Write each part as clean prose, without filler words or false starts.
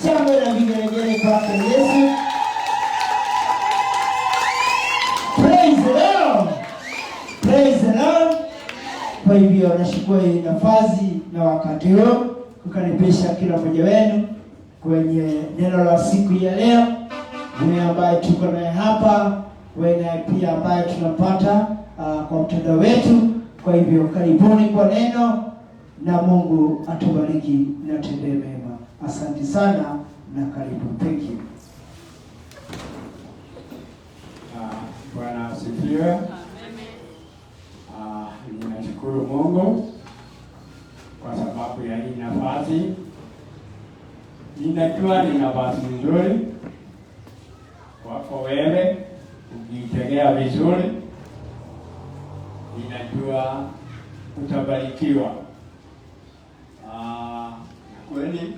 Shangwe na vigelegele kwake Yesu. Praise the Lord. Praise the Lord. Kwa hivyo nashukuru hii nafasi na wakati huu kukaribisha kila mmoja wenu kwenye neno la siku ya leo. Wewe ambaye tuko naye hapa, wewe pia ambaye tunapata kwa mtandao wetu. Kwa hivyo karibuni kwa neno na Mungu atubariki na tende mema. Asante sana na karibu. Thank you. Bwana asifiwe. Ninashukuru Mungu kwa sababu ya hii nafasi. Ninajua ni nafasi nzuri kwako wewe ukitegea vizuri. Ninajua utabarikiwa. Kweli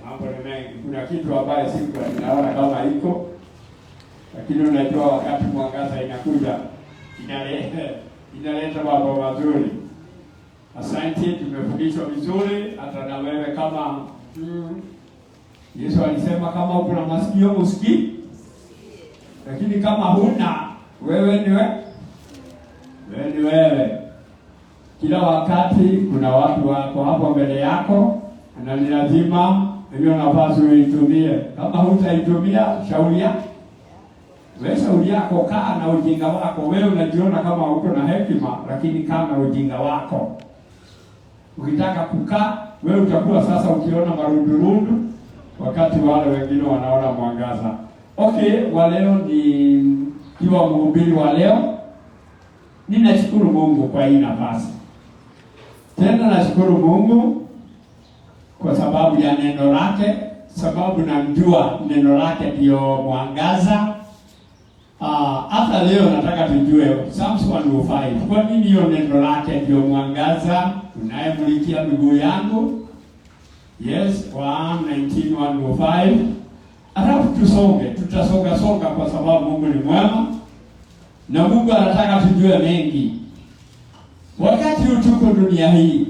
mambo ni mengi. Kuna kitu ambayo siku ninaona kama iko, lakini unajua wakati mwangaza inakuja inaleta mambo mazuri. Asante, tumefundishwa vizuri. Hata na wewe kama Yesu alisema kama uko na masikio usikii, lakini kama huna, wewe ni wewe. Kila wakati kuna watu wako hapo mbele yako, na ni lazima hiyo nafasi uitumie. Kama hutaitumia, shauri yako, kaa na ujinga wako. Wewe unajiona kama uko na hekima, lakini kaa na ujinga wako. Ukitaka kukaa, wewe utakuwa sasa ukiona marundurundu wakati wale wengine wanaona mwangaza. Okay, wa leo ni kiwa mhubiri wa leo. Ninashukuru Mungu kwa hii nafasi. Tena nashukuru Mungu kwa sababu ya neno lake, sababu namjua neno lake ndio mwangaza. Hata leo nataka tujue Psalms 105. Kwa nini hiyo neno lake ndio mwangaza unayemulikia miguu yangu? Yes, 119:105. Alafu tutasonga kwa sababu Mungu ni mwema na Mungu anataka tujue mengi. Wakati tuko dunia hii,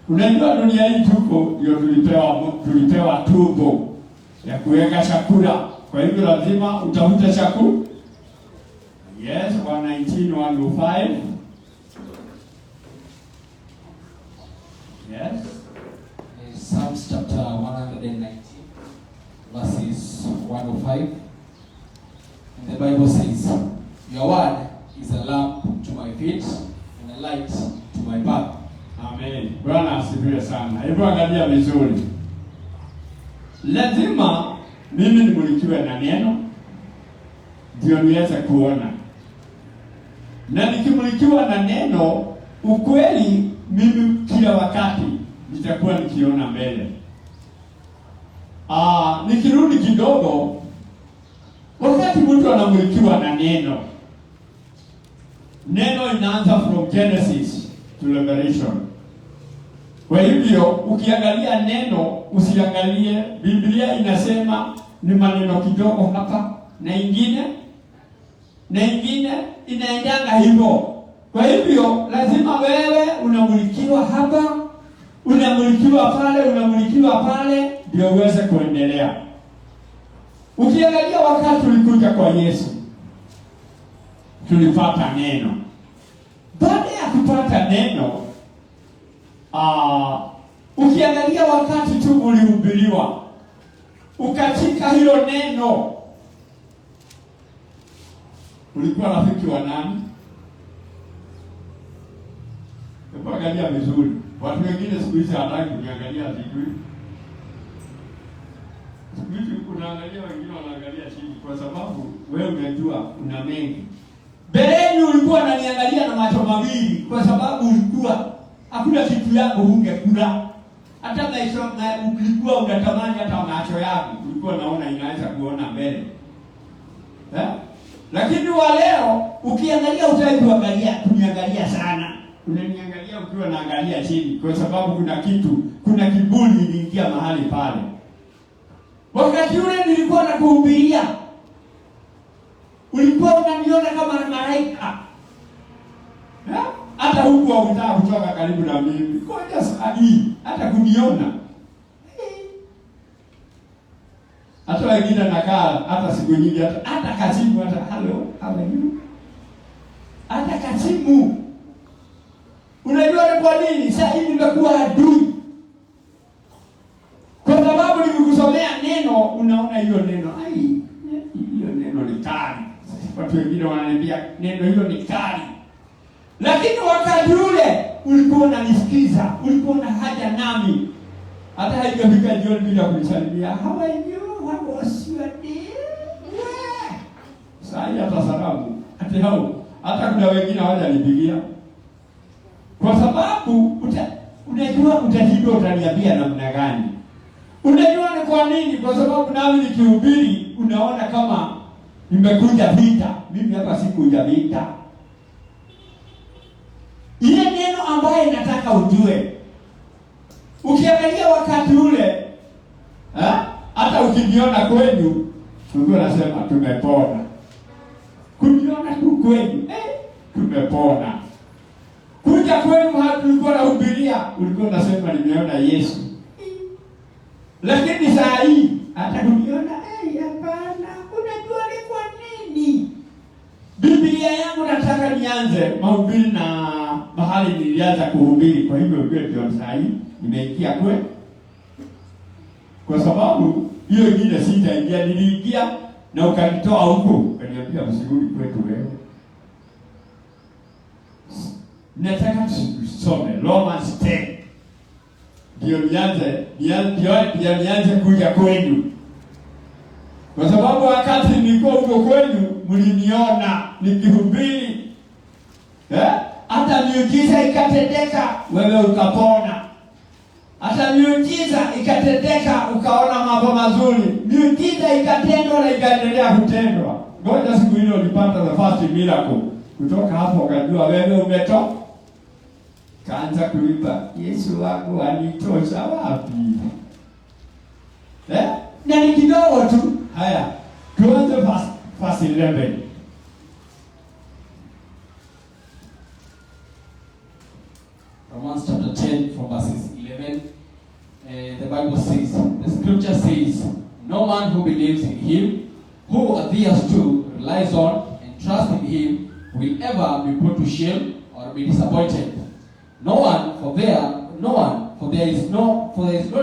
unajua dunia hii tuko ndio tulipewa tumbo ya kuweka chakula. Kwa hivyo lazima utafute chakula. Yes, 119:105. Yes. Psalms chapter 119 verses 105. And the Bible says, "Your word is a lamp to my feet and a light to my path." Amen. Bwana asifiwe sana. Hebu angalia vizuri. Lazima mimi nimulikiwe na neno ndio niweze kuona. Na nikimulikiwa na neno, ukweli mimi kila wakati nitakuwa nikiona mbele. Nikirudi kidogo, wakati mtu anamulikiwa na neno inaanza from Genesis to Revelation. Kwa hivyo ukiangalia neno, usiangalie Biblia inasema ni maneno kidogo hapa na ingine inaendanga hivyo. Kwa hivyo lazima wewe unamulikiwa hapa, unamulikiwa pale ndio uweze kuendelea. Ukiangalia wakati tulikuja kwa Yesu, tulipata neno. Baada ya kupata neno, ukiangalia wakati tu ulihubiriwa, ukachika hilo neno, ulikuwa rafiki wa nani? Hebu angalia vizuri. Watu wengine siku hizi hataki kuniangalia vizuri. Siku hizi unaangalia wengine wanaangalia chini kwa sababu wewe unajua una mengi. Mbeleni ulikuwa unaniangalia na macho mawili kwa sababu ulikuwa hakuna kitu yako ungekula. Hata ulikuwa unatamani hata macho yako ulikuwa naona inaweza kuona mbele. Lakini wa leo ukiangalia utaki kuniangalia sana. Unaniangalia ukiwa naangalia chini kwa sababu kuna kiburi iliingia mahali pale. Wakati ule nilikuwa nakuhubiria, ulikuwa unaniona kama malaika. Hata huku hautaka kutoka karibu na mimi. Ngoja sadi hata kuniona. wengine nakaa hata siku nyingi, hata kasimu, hata hello, how are you? Hata kasimu. Unajua ni kwa nini? Sasa hivi nimekuwa adui. Kwa sababu nimekusomea neno, unaona hiyo neno, ai, hiyo neno ni kali. Watu wengine wananiambia neno hilo ni kali. Lakini wakati ule ulikuwa unanisikiza, ulikuwa na haja nami. Hata haijafika jioni bila kunisalimia. How are you? How was your day? Sasa hata salamu. Hata kuna wengine hawajanipigia. Kwa sababu unajua utashindwa utaniambia namna gani. Unajua ni kwa nini? Kwa sababu nami nikihubiri unaona kama nimekuja vita. Mimi hapa sikuja vita. Ile neno ambaye nataka ujue. Ukiangalia wakati ule, hata ukiniona kwenu, Mungu anasema tumepona. Kuniona tu kwenu, tumepona. Kuja kwenu hata ulikuwa unahubiria, ulikuwa unasema nimeona Yesu. Lakini saa hii hata kuniona, hapana, unajua ni kwa nini? Biblia yangu nataka nianze mahubiri na mahali nilianza kuhubiri, kwa hivyo ndio saa hii nimeingia kwa sababu hiyo ingine sitaingia, niliingia na ukanitoa huko, ukaniambia msirudi kwetu leo. Nataka tusome Romans 10. Ndio nianze kuja kwenu. Kwa sababu wakati nilikuwa huko kwenu mliniona nikihubiri. Hata miujiza ikatendeka, wewe ukapona. Hata miujiza ikatendeka, ukaona mambo mazuri. Miujiza ikatendwa na ikaendelea kutendwa. Ngoja siku hilo ulipata the first miracle. Kutoka hapo ukajua wewe umetoka. Kaanza kulipa, Yesu wangu anitosha wapi? Na ni kidogo tu. Haya, tuanze verse 11. Romans chapter 10 from verses 11. The Bible says, the scripture says, no man who believes in him, who adheres to, relies on, and trusts in him, will ever be put to shame or be disappointed. For there is no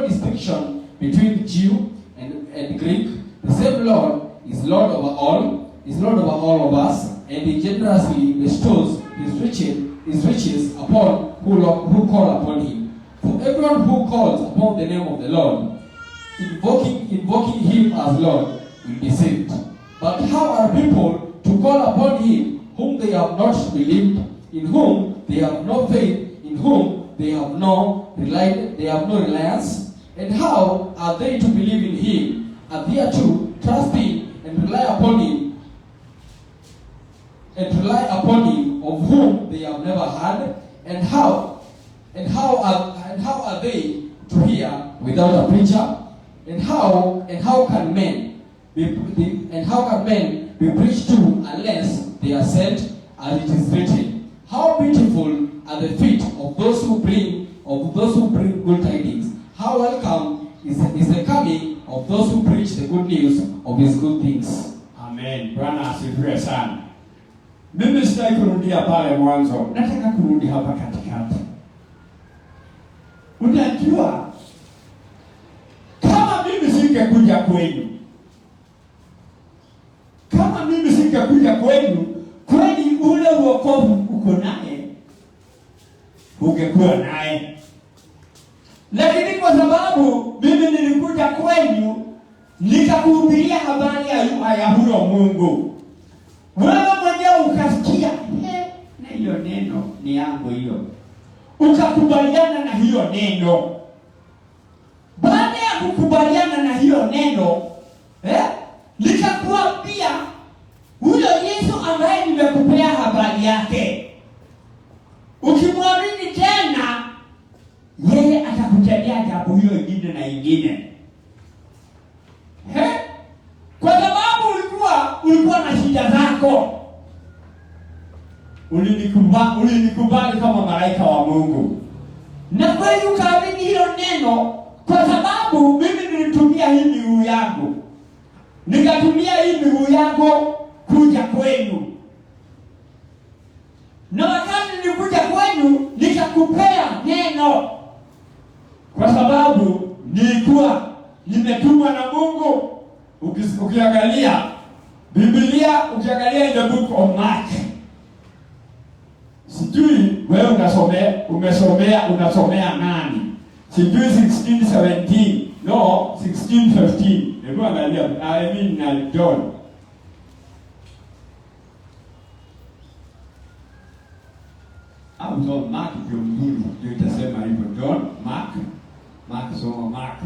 distinction between Jew and Greek. The same Lord is Lord over all of us, and he generously bestows his riches upon who call upon him. For everyone who calls upon the name of the Lord, invoking him as Lord, will be saved. But how are people to call upon him whom they have not believed, in whom they have no faith, in whom they have no reliance? And how are they to believe in him, adhere to, trust him, and rely upon him, of whom they have never heard? And how are they to hear without a preacher? And how can men be preached to unless they are sent? As it is written, how beautiful are the feet of those who bring good tidings. How welcome is the coming of those who preach the good news of his good things. Amen. Bwana asifiwe sana. Mimi sitaki kurudia pale mwanzo. Nataka kurudi hapa katikati. Unajua, kama mimi singekuja kwenu, kweli ule wokovu uko naye, ungekuwa naye. Lakini kwa sababu mimi nilikuja kwenu, nikakuhubiria habari ya huyo Mungu, wewe mwenyewe ukasikia, na hiyo neno ni yangu hiyo. Ukakubaliana na hiyo neno. Baada ya kukubaliana na hiyo neno, nikakuambia huyo Yesu ambaye nimekupea habari yake, ukimwamini tena, yeye atakutendea jambo hiyo ingine na ingine. Kwa sababu ulikuwa na shida zako. Ulinikubali kama malaika wa Mungu. Na kweli ukaamini hilo neno, kwa sababu mimi nilitumia hii miguu yangu. nikatumia hii miguu yako kuja kwenu. Na wakati nilikuja kwenu nikakupea neno, kwa sababu nilikuwa nimetumwa na Mungu. Ukiangalia Biblia, ukiangalia the book of Mark, sijui wewe unasomea nani? Sijui 16:17, no 16:15. Hebu angalia, na John. John, Mark ndio mzuri, ndio itasema hivyo. John, Mark soma Mark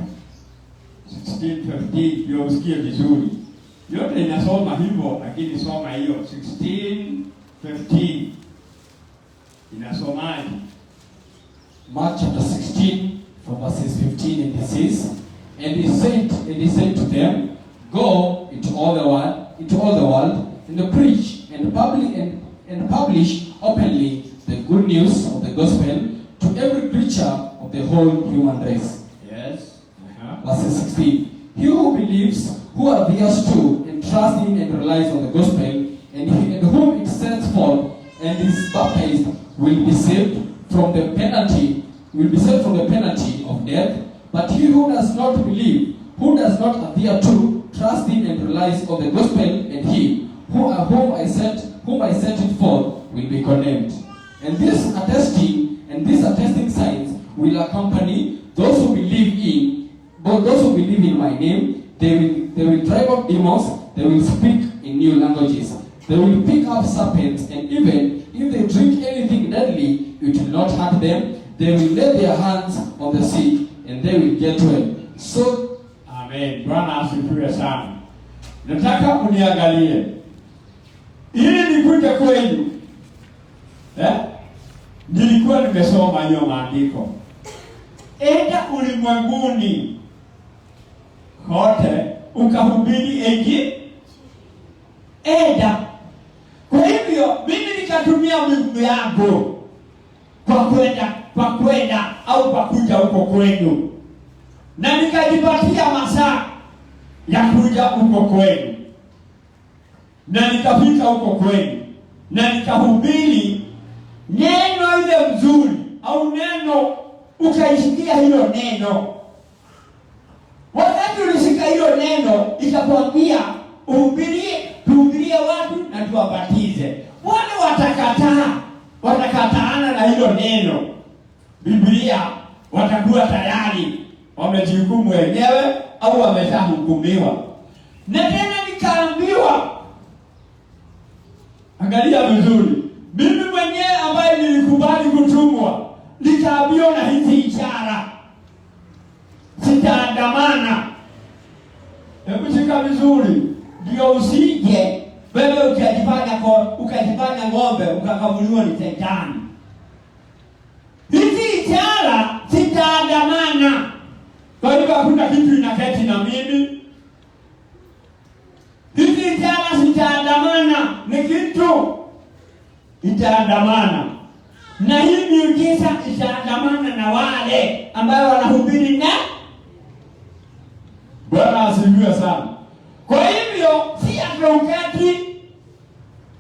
16:15 ndio usikie vizuri. Yote inasoma hivyo, lakini soma hiyo 16:15 inasomaje? Mark chapter 16 from verses 15, and it says, and he said to them, go into all the world and preach and publish openly the good news of the gospel to every creature of the whole human race. Yes. Verse 16. He who believes, who adheres to and trusts in and relies on the gospel, and whom it sends forth and is baptized will be saved from the penalty of death. But he who does not believe, who does not adhere to, trust in and relies on the gospel, and he whom I sent it forth will be condemned. And these attesting signs will accompany those who believe in my name. They will drive out demons. They will speak in new languages. They will pick up serpents, and even if they drink anything deadly, it will not hurt them. They will lay their hands on the sick, and they will get well. So, amen. Bwana asifiwe sana. Nataka uniangalie ili nikuje kwenu. Nilikuwa nimesoma hiyo maandiko. Enda ulimwenguni kote ukahubiri Injili. Enda. Kwa hivyo mimi nikatumia miguu yangu kwa kwenda au kwa kuja huko kwenu, na nikajipatia masaa ya kuja huko kwenu, na nikafika huko kwenu, na nikahubiri neno ile mzuri, au neno ukaisikia hilo neno. Wakati ulisikia hilo neno, ikakwambia tuhubirie watu na tuwabatize. Wale watakataana na hilo neno, Biblia watakuwa tayari wamejihukumu wenyewe au wameshahukumiwa. Na tena nikaambiwa, angalia vizuri, mimi mwenyewe ambaye nilikubali kutumwa, nikaambiwa na hizi ishara sitaandamana. Hebu shika vizuri, ndio usije wewe ukajifanya ng'ombe ukakamuliwa ni Shetani. Hizi ishara sitaandamana. Kwa hivyo hakuna kitu inaketi na mimi. Hizi ishara sitaandamana, ni kitu itaandamana. Na hii miujiza itaandamana na wale ambao wanahubiri na Bwana asifiwe sana. Kwa hivyo si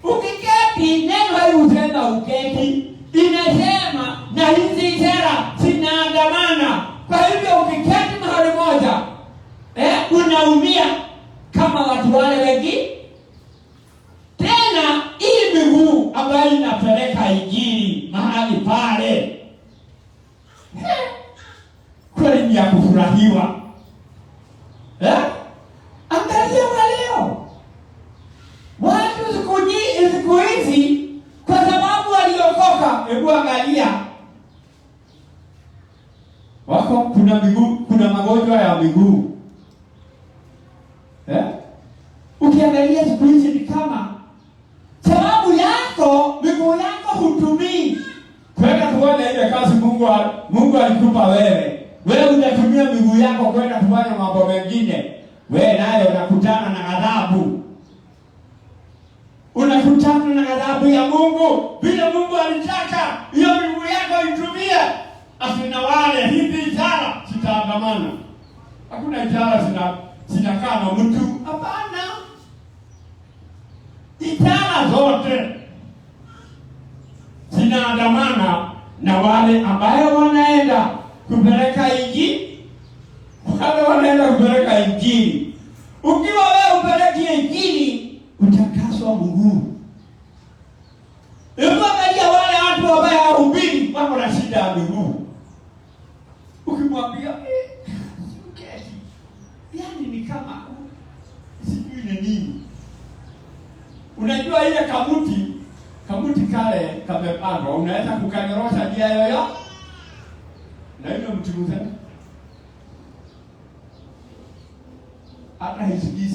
ukiketi, neno halusema uketi, inasema na hizi ishara zinaandamana. Kwa hivyo ukiketi mahali moja, unaumia kama watu wale wengi. Tena hii miguu ambayo inapeleka Injili mahali pale, kweli ni ya kufurahiwa. Angalia leo watu siku hizi, kwa sababu waliokoka. Hebu angalia, kuna magonjwa ya miguu. Ukiangalia siku hizi ni kama sababu yako miguu yako hutumii kwenda kufanya ile kazi Mungu alikupa wewe. Wewe unatumia miguu yako kwenda kufanya mambo mengine. Wewe naye unakutana na adhabu. Unakutana na adhabu ya Mungu. Bila Mungu alitaka hiyo miguu yako itumie. Asina wale hizi ishara zitaandamana. Hakuna ishara zinakaa na mtu. Hapana. Itana zote zinaandamana na wale ambayo wanaenda kupeleka injili. Wale wanaenda kupeleka injili. Ukiwa wewe upeleke injili, utakaswa mguu. Angalia wale watu ambao hawahubiri wako na shida ya miguu. Ukimwambia uketi, yani ni kama sijui ni nini. Unajua ile kamuti kale kamepandwa, unaweza kukanyorosha njia yoyo. Na hiyo mchunguze. Hata haisikii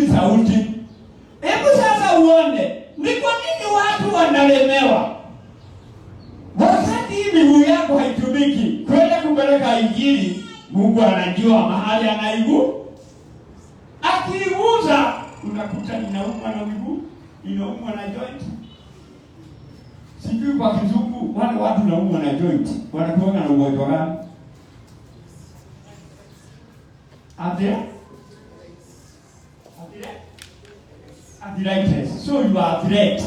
sauti. Hebu sasa uone, ni kwa nini watu wanalemewa? Wakati miguu yako haitumiki kwenda kupeleka injili, Mungu anajua mahali anaibu. Akiguza unakuta inaumwa na miguu, inaumwa na joint. Sijui kwa kizungu wale watu naumwa na joint wanakuwa na ugonjwa gani? Arthritis. So you are arthritic.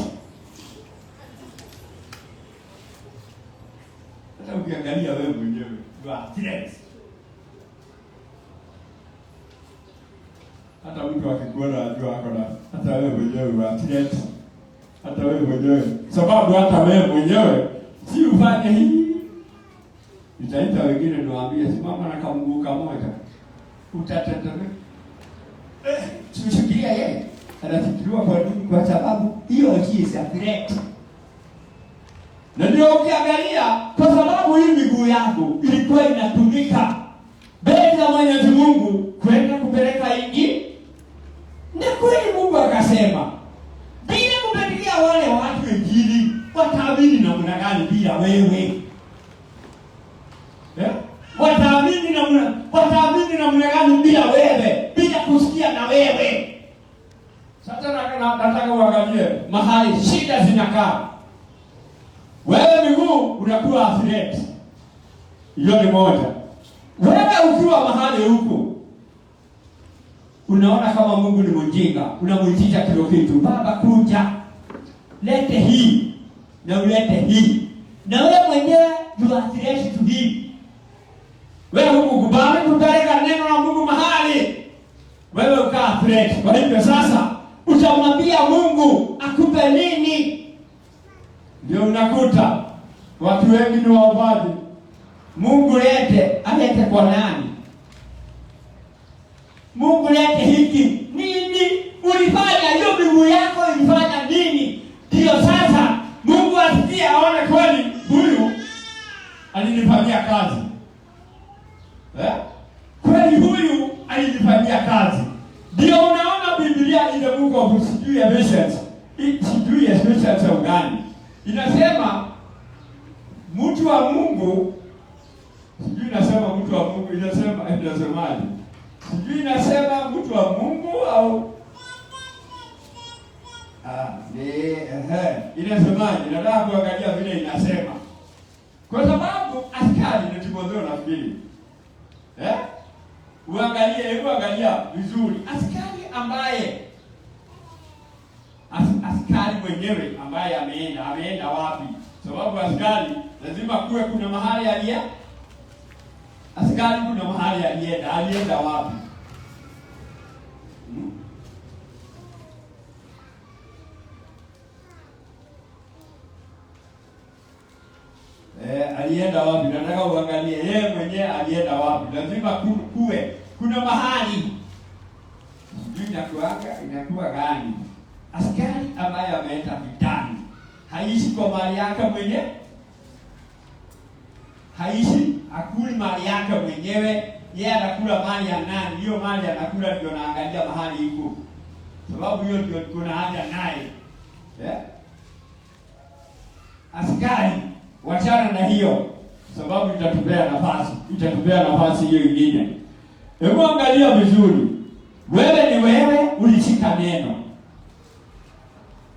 Sasa ukiangalia wewe mwenyewe, you are arthritic. Hata mtu akikuona ajua hako na hata wewe mwenyewe you are arthritic. Hata wewe mwenyewe. Sababu hata wewe mwenyewe si ufanye hii. Nitaita wengine niwaambie simama na kamguu kamoja. Utatetemeka. Tushikilia yeye. Anafikiriwa kwa nini? Kwa sababu hiyo is a threat. Na ndio ukiangalia, kwa sababu hii miguu yangu ilikuwa inatumika mbele za Mwenyezi Mungu kwenda kupeleka injili. Na kweli Mungu akasema, bila kupelekea wale watu injili, wataamini namna gani bila wewe? Wataamini namna gani bila wewe? Bila kusikia na wewe. Sasa nataka uangalie mahali shida zinakaa. Wewe miguu unakuwa athlete. Hiyo ni moja. Wewe ukiwa mahali huko unaona kama Mungu ni mjinga, unamuitisha kile kitu, baba kuja. Lete hii na ulete hii. Na wewe mwenyewe you are athlete to him. Wewe huko kubali kupeleka neno la Mungu mahali. Wewe ukaa athlete. Kwa hivyo sasa utamwambia Mungu akupe nini? Ndio unakuta watu wengi ni waombaji. Mungu alete kwa nani? Mungu lete hiki. Nini? Ulifanya hiyo miguu yako ilifanya nini? Ndio sasa Mungu asikie aone kweli huyu alinifanyia kazi. Kweli huyu alinifanyia kazi. Ndio unaona Biblia in the book of sijui ya Ephesians. Sijui ya Ephesians au gani. Inasema mtu wa Mungu, sijui inasema mtu wa Mungu, inasemaje? Sijui inasema mtu wa Mungu au inasemaje? Nataka kuangalia vile inasema. Kwa sababu askari ndio Timotheo nafikiri. Uangalia vizuri. Askari mwenyewe ambaye ameenda wapi? Sababu askari lazima kuwe kuna mahali alienda. Askari kuna mahali alienda wapi? Alienda wapi? Nataka uangalie yeye mwenyewe alienda wapi. Lazima kuwe kuna mahali. Sijui inakuwa gani? Askari ambaye ameenda vitani haishi kwa mali yake mwenyewe. Hakuli mali yake mwenyewe, yeye anakula mali ya nani? Hiyo mali anakula ndio naangalia mahali iko. Sababu hiyo ndio kuna haja naye. Askari wachana na hiyo sababu itatupea nafasi hiyo nyingine. Hebu angalia vizuri. Wewe ni wewe ulishika neno.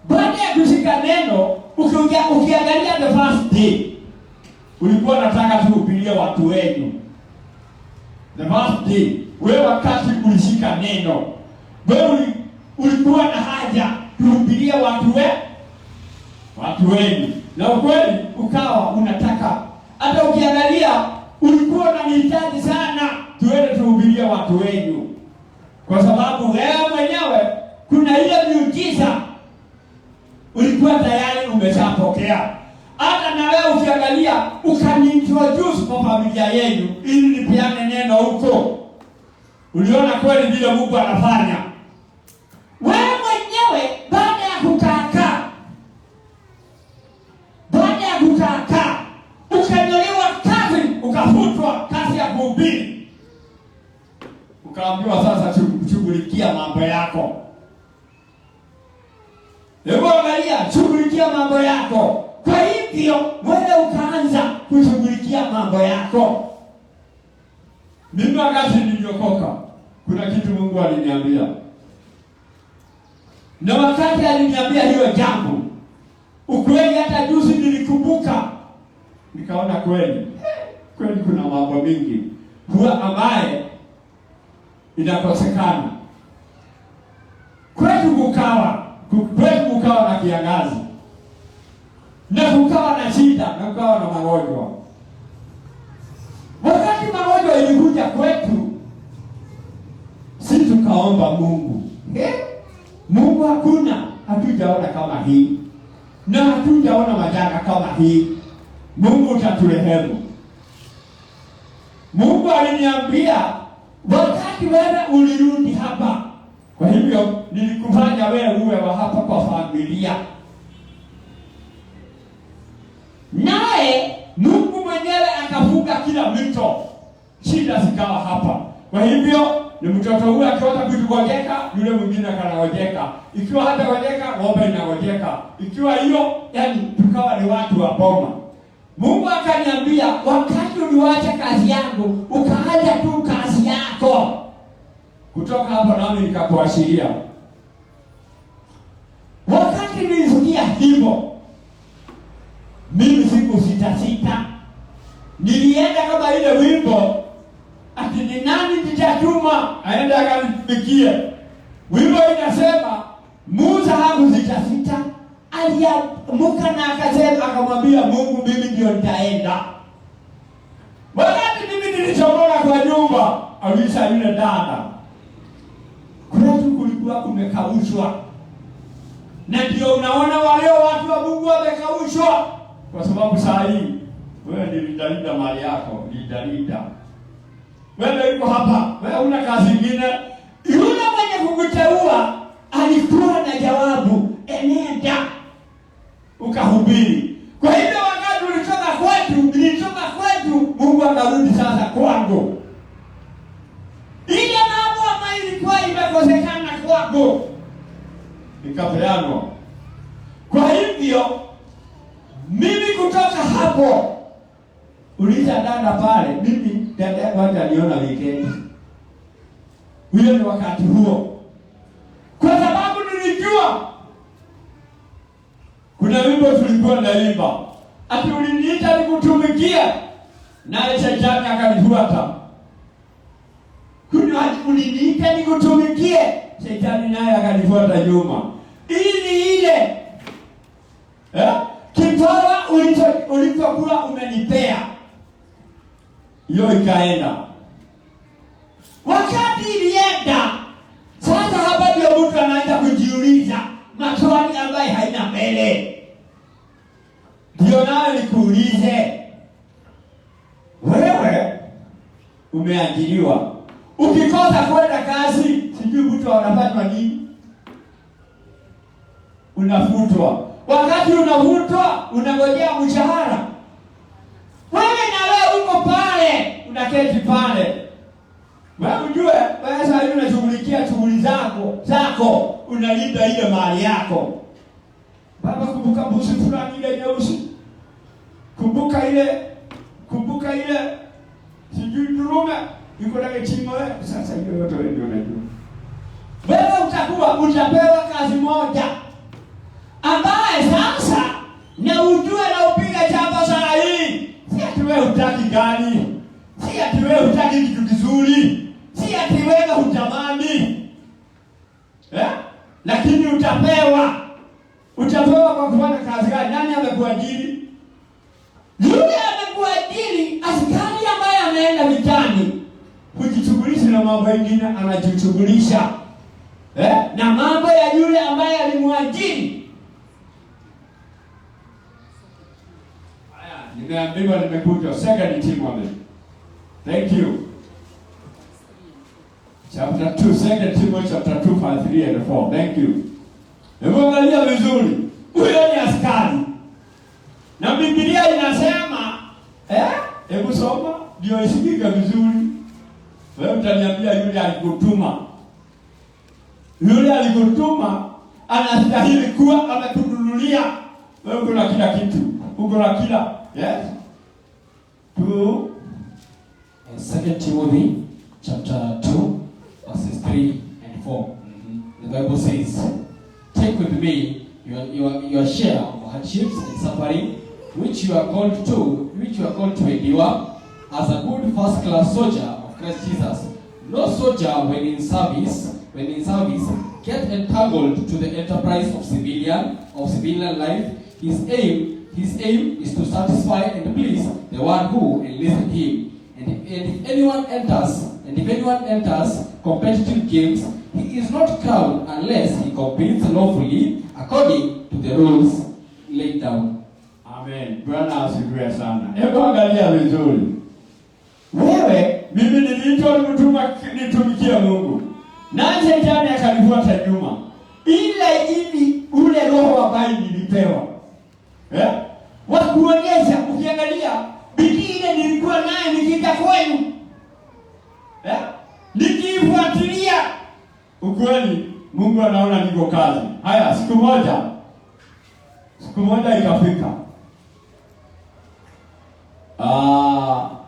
Baada ya kushika neno, ukiangalia the first day, ulikuwa unataka tu kupilia watu wenu. The first day, wewe wakati ulishika neno, wewe ulikuwa na haja tuhubirie watu wengi, na ukweli ukawa unataka. Hata ukiangalia ulikuwa unanihitaji sana tuende tuhubirie watu wengi, kwa sababu wewe mwenyewe kuna ile miujiza ulikuwa tayari umeshapokea. Hata na wewe ukiangalia ukaniintroduce kwa familia yenu ili nipeane neno huko. Uliona kweli vile Mungu anafanya. Wewe mwenyewe baada ya kukaa ukanyolewa kazi, ukafutwa kazi ya kuhubiri, ukaambiwa sasa shughulikia mambo yako. Hebu angalia, shughulikia mambo yako. Kwa hivyo wewe ukaanza kushughulikia mambo yako. Mimi wakati niliokoka, kuna kitu Mungu aliniambia. Na wakati aliniambia hiyo jambo, ukweli hata juzi nilikumbuka. Nikaona kweli kuna mambo mingi huwa ambaye inakosekana. Kwetu kukawa na kiangazi, na kukawa na shida, na kukawa na magonjwa. Wakati magonjwa ilikuja kwetu, sisi tukaomba Mungu. Mungu hatujaona kama hii, na hatujaona majanga kama hii. Mungu utatulehemu. Mungu aliniambia wakati wewe ulirudi hapa, kwa hivyo nilikufanya wewe uwe wa hapa kwa familia. Naye Mungu mwenyewe akafunga kila mito, shida zikawa hapa. Kwa hivyo ni mtoto huyu akiota kutugojeka, yule mwingine kanagojeka. Ikiwa hata gojeka, ng'ombe inagojeka. Ikiwa hiyo, yani tukawa ni watu wa boma. Mungu akaniambia wakati uliwacha kazi yangu, ukaanza tu kazi yako. Kutoka hapo nami nikakuashiria. Wakati nilisikia hivyo, mimi siku sita nilienda kama ile wimbo, ati ni nani nitatuma aende akanipikie. Wimbo inasema Musa hakusita, aliamuka na akasema, akamwambia Mungu, mimi ndio nitaenda. Wakati mimi nilichomoka kwa nyumba, Alisa yule dada, kwetu kulikuwa kumekaushwa. Na ndio unaona wale watu wa Mungu wamekaushwa, kwa sababu saa hii wewe nilidalinda mali yako, nilidalinda. Wewe yuko hapa, wewe una kazi nyingine. Yule mwenye kukuteua alikuwa na jawabu, enenda ukahubiri. Kwa hivyo wakati nilitoka kwetu, Mungu akarudi sasa kwangu. Ile mambo ambayo ilikuwa imekosekana kwangu ikapeanwa. Kwa hivyo mimi kutoka hapo, uliza dada pale, mimi dada kwanza niona weekend. Huyo ni wakati huo. Kwa sababu nilijua kuna wimbo tulikuwa naimba, ati uliniita nikutumikia, naye shetani akanifuata. Kuna uliniita nikutumikie, shetani naye akanifuata nyuma. Ile kipawa ulichokuwa umenipea, hiyo ikaenda. Wakati ilienda, sasa hapa ndio mtu anaanza kujiuliza maswali ambayo haina mbele. Ndio nayo nikuulize, wewe umeajiriwa, ukikosa kwenda kazi, sijui mtu anafanywa nini? Unafutwa. Wakati unavutwa, unangojea mshahara. Wewe na wewe uko pale, unaketi pale. Wewe ujue, wewe sasa unashughulikia shughuli zako, unalinda ile mali yako. Baba, kumbuka busi fulani ile nyeusi. Kumbuka ile sijui durume yuko na chimo wewe. Sasa hiyo yote wewe ndio unajua. Wewe utapewa kazi moja ambaye sasa na ujue na upiga chapa saa hii. Si ati wewe hutaki gani, si ati wewe hutaki kitu kizuri, si ati wewe hutamani. utapewa kwa kufanya kazi gani? Nani amekuajiri? Yule amekuajiri, askari ambaye ameenda vitani kujishughulisha na mambo mengine, anajishughulisha na mambo ya yule ambaye alimwajiri. Haya, nimeambiwa nimekuja 2 Timothy. Thank you. Chapter 2, 2 Timothy chapter 2, verse 3 and 4. Thank you. Hebu angalia vizuri. Huyo ni askari. Na Biblia inasema, hebu soma ndio isikike vizuri. Wewe utaniambia yule alikutuma. Yule alikutuma anastahili kuwa amekununulia. Wewe kuna kila kitu. Uko na kila. Yes? 2 Timothy chapter 2 verses 3 and 4. The Bible says, "Take with me your share of hardships and suffering, which you are called to endure, as a good first-class soldier of Christ Jesus. No soldier, when in service, get entangled to the enterprise of civilian life. His aim is to satisfy and please the one who enlisted him. And if anyone enters competitive games, he is not crowned unless he competes lawfully according to the rules laid down." Amen. Bwana asifiwe sana. Hebu angalia vizuri. Wewe, mimi niliitwa nitumikie Mungu. Na shetani akanifuata nyuma. Ile hivi ule roho ambaye nilipewa. Wakuonyesha, ukiangalia bidii ile nilikuwa naye nikija kwenu. Nikifuatilia ukweli, Mungu anaona niko kazi. Haya, siku moja ikafika.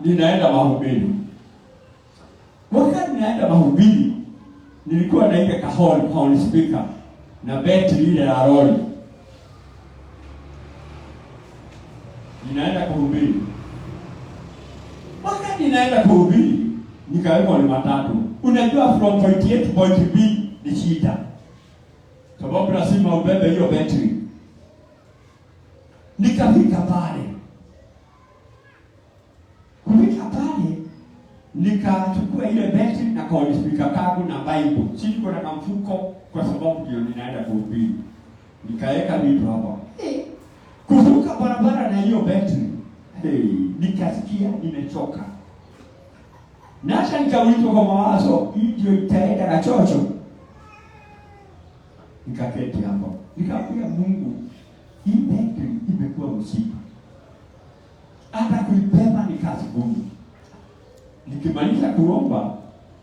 Ninaenda mahubiri. Wakati ninaenda mahubiri, nilikuwa na ile kahoni speaker na betri ile ya lori. Ninaenda kuhubiri. Wakati ninaenda kuhubiri, nikawekwa ni matatu. Unajua from point A to point B ni shida. Sababu lazima ubebe hiyo betri. Nikafika pale. Kufika pale, nikachukua ile betri na kahoni speaker kangu na Bible. Siko na mfuko kwa sababu ndio ninaenda kuhubiri. Nikaweka vitu hapo. Kuvuka barabara na hiyo betri. Nikasikia nimechoka. Na hata nikaulizwa kwa mawazo, hii ndio itaenda na chocho. Nikaketi hapo. Nikamwambia Mungu, hii betri imekuwa msiba. Hata kuibeba ni kazi ngumu. Nikimaliza kuomba,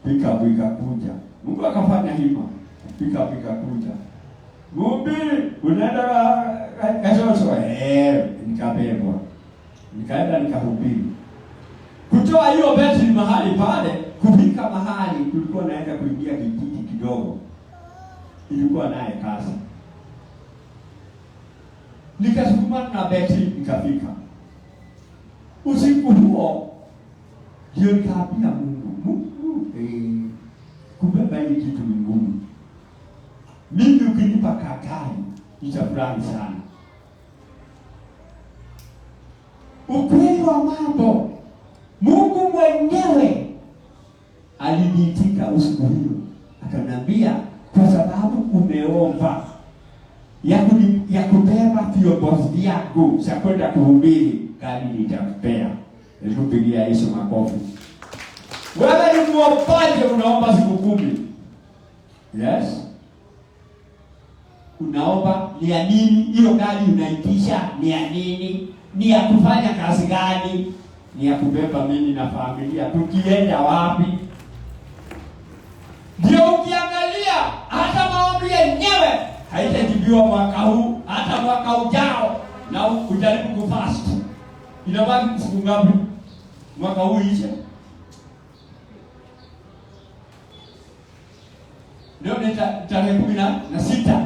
pika kuja. Mungu akafanya hima. Pika kuja. Mhubiri, unaenda kachocho? Nikabebwa. Nikaenda nikahubiri. Kutoa hiyo betri mahali pale, kufika mahali tulikuwa naenda kuingia kijiji kidogo. Ilikuwa naye kazi. Nikasukuma na betri nikafika. Usiku huo ndio nikaambia Mungu, kubeba hii kitu ni ngumu. Mimi ukinipa kakari, nitafurahi sana. Ukweli wa mambo, Mungu mwenyewe aliniitika usiku hiyo. Akaniambia, kwa sababu umeomba ya kubeba viongozi vyako za kwenda kuhubiri, gari nitakupea. Nilipigia Yesu makofi. Wewe ni muombaji, unaomba siku 10. Yes? Unaomba ni ya nini? Hiyo gari unaitisha ni ya nini? Ni ya kufanya kazi gani? Ni ya kubeba mimi na familia. Tukienda wapi? Ndio ukiangalia hata maombi yenyewe haitajibiwa mwaka huu, hata mwaka ujao, na ujaribu kufast. Inabaki siku ngapi? Mwaka huu ishe. Ndio tarehe 16.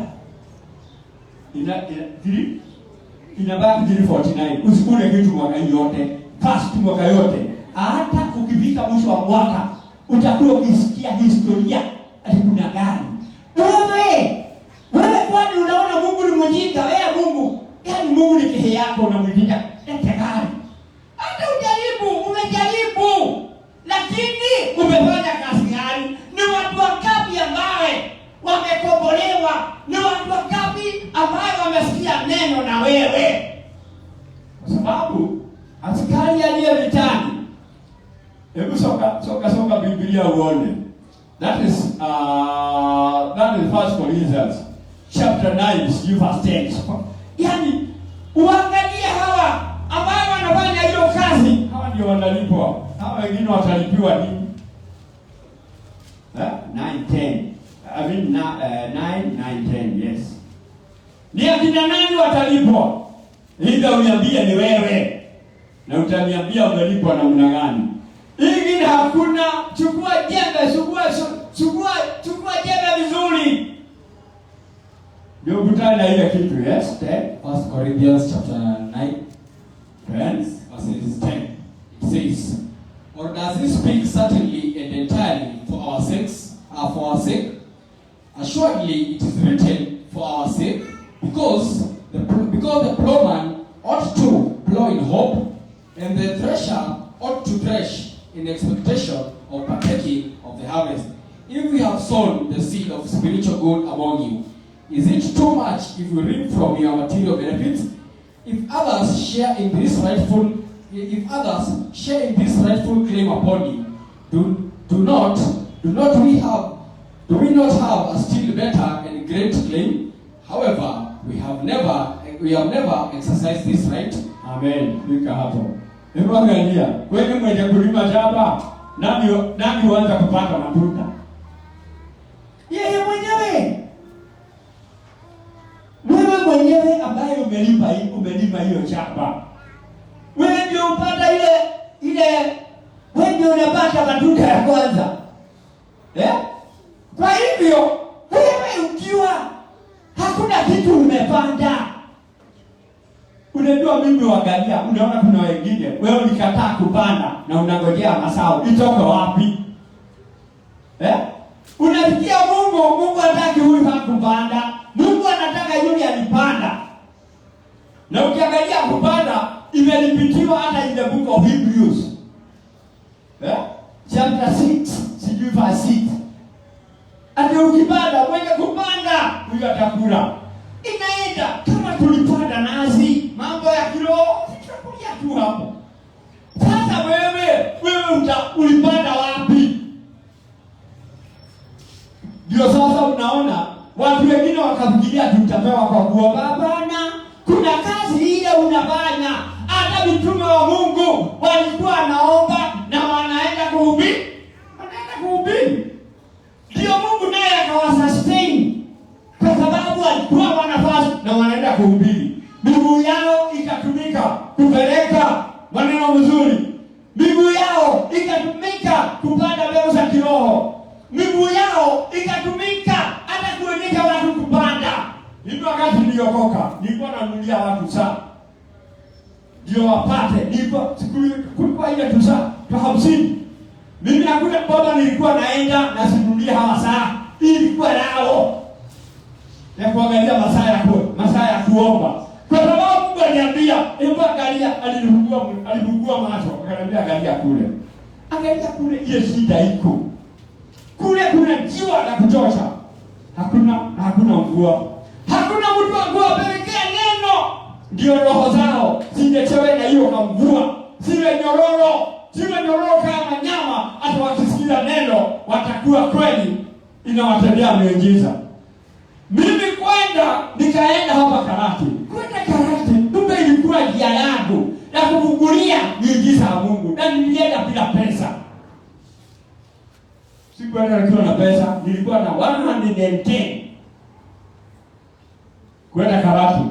Inabaki 49. Usikule kitu mwaka yote. Fast mwaka yote. Hata ukifika mwisho wa mwaka utakuwa ukisikia historia ati kuna gari. Wewe kwani Mungu ni kihe yako unamwita gari. Hata umejaribu. Lakini umefanya kazi gani? Ni watu wangapi ambao wamekombolewa? Ni watu wangapi ambao wamesikia neno na wewe? Kwa sababu askari aliye vitani. Hebu soka Biblia uone. That is 1 Corinthians chapter 9 verse 10. Yaani uangalie hawa ambao wanafanya hiyo kazi, hawa ndio wanalipwa. Hawa wengine watalipiwa nini? 9:10. I mean 9:10, yes. Ni akina nani watalipwa? Either uniambie ni wewe na utaniambia umelipwa namna gani. Hii hakuna. Chukua jembe, chukua jembe vizuri. Ndio kutana na ile kitu, yes. 1 Corinthians chapter 9 verses 10. It says, "Or does he speak certainly and entirely for our sakes, for our sake? Assuredly it is written for our sake, because the plowman ought to plow in hope, and the thresher ought to thresh in expectation of partaking of the harvest. If we have sown the seed of spiritual good among you, is it too much if we reap from your material benefits? If others share in this rightful claim upon you, do we not have a still better and great claim? However, we have never exercised this right." Amen. Fika hapo. Hebu angalia, wewe mwenye kulima shamba, nani huanza kupata matunda? Yeye mwenyewe. Wewe mwenyewe ambaye umelima hiyo shamba. Wewe ndio upata wewe ndio unapata matunda ya kwanza. Kwa hivyo, wewe ukiwa hakuna kitu umepanda. Unajua mimi waangalia, unaona kuna wengine, wewe ulikataa kupanda na unangojea mazao. Itoke wapi? Unafikia Mungu hataki huyu hakupanda. Mungu anataka yule alipanda. Na ukiangalia kupanda imelipitiwa hata in the book of Hebrews. Chapter 6, sijui verse 6. Ati ukipanda, mwenye kupanda, huyu atakula. Inaenda kama tulipanda nazi, mambo ya kiroho, tutakulia tu hapo. Sasa wewe ulipanda wapi? Ndio sasa unaona watu wengine wakafikiria tutapewa kwa kuomba. Hapana, kuna kazi ile unafanya. Hata mitume wa Mungu walikuwa wanaomba na wanaenda kuhubiri. Ndio Mungu naye akawasustain. Kwa sababu walikuwa wanafanya na wanaenda kuhubiri. Miguu yao ikatumika kupeleka maneno mzuri. Miguu yao ikatumika kupanda mbegu za kiroho. Miguu yao ikatumika hata kuonyesha watu kupanda. Ndio wakati niliokoka, nilikuwa nanunulia watu saa. Ndio wapate, kulikuwa ile tu saa, kwa 50. Mimi nakuta baba nilikuwa naenda na sinunulia hawa saa. Hii ilikuwa lao. Ya kuangalia masaa ya kuomba. Kwa sababu Mungu aliniambia, hebu angalia, alifungua macho, akaniambia angalia kule. Angalia kule, ile shida iko. Kule kuna jiwa la kutosha. Hakuna mvua. Hakuna mtu wa mvua pelekea neno. Ndio roho zao zingechewe na hiyo kama mvua. Siwe nyororo kama nyama, hata wakisikia neno watakuwa kweli inawatendea miujiza. Mimi nikaenda hapa Karati. Kumbe ilikuwa njia yangu ya kufungulia miujiza ya Mungu. Na nilienda bila pesa. Sikuenda nikiwa na pesa, nilikuwa na 110 kwenda Karati.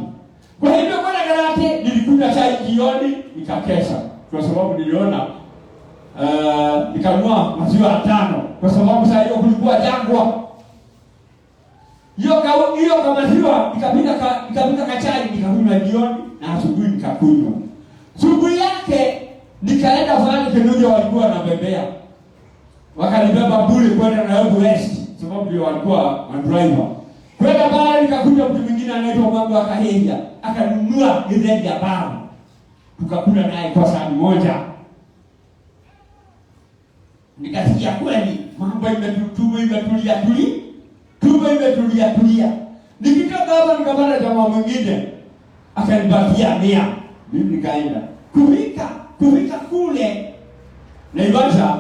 Kwa hivyo kwenda Karati nilikunywa chai jioni nikakesha. Kwa sababu niliona nikanunua maziwa 5 kwa sababu saa hiyo kulikuwa jangwa. Hiyo kama maziwa nikapika kachai nikakunywa jioni na asubuhi nikakunywa. Asubuhi yake nikaenda pale Kenya walikuwa wanabebea. Wakanibeba bure kwenda Nairobi West sababu ndio walikuwa driver. Kwenda pale nikakuta mtu mwingine mwingine anaitwa Mambo Akahenya, akanunua githeri ya babu. Tukakula naye kwa sahani moja. Nikasikia kweli mambo imetulia. Nikitoka hapa nikapata jamaa mwingine akanibakia 100. Mimi nikaenda kufika kule Naivasha,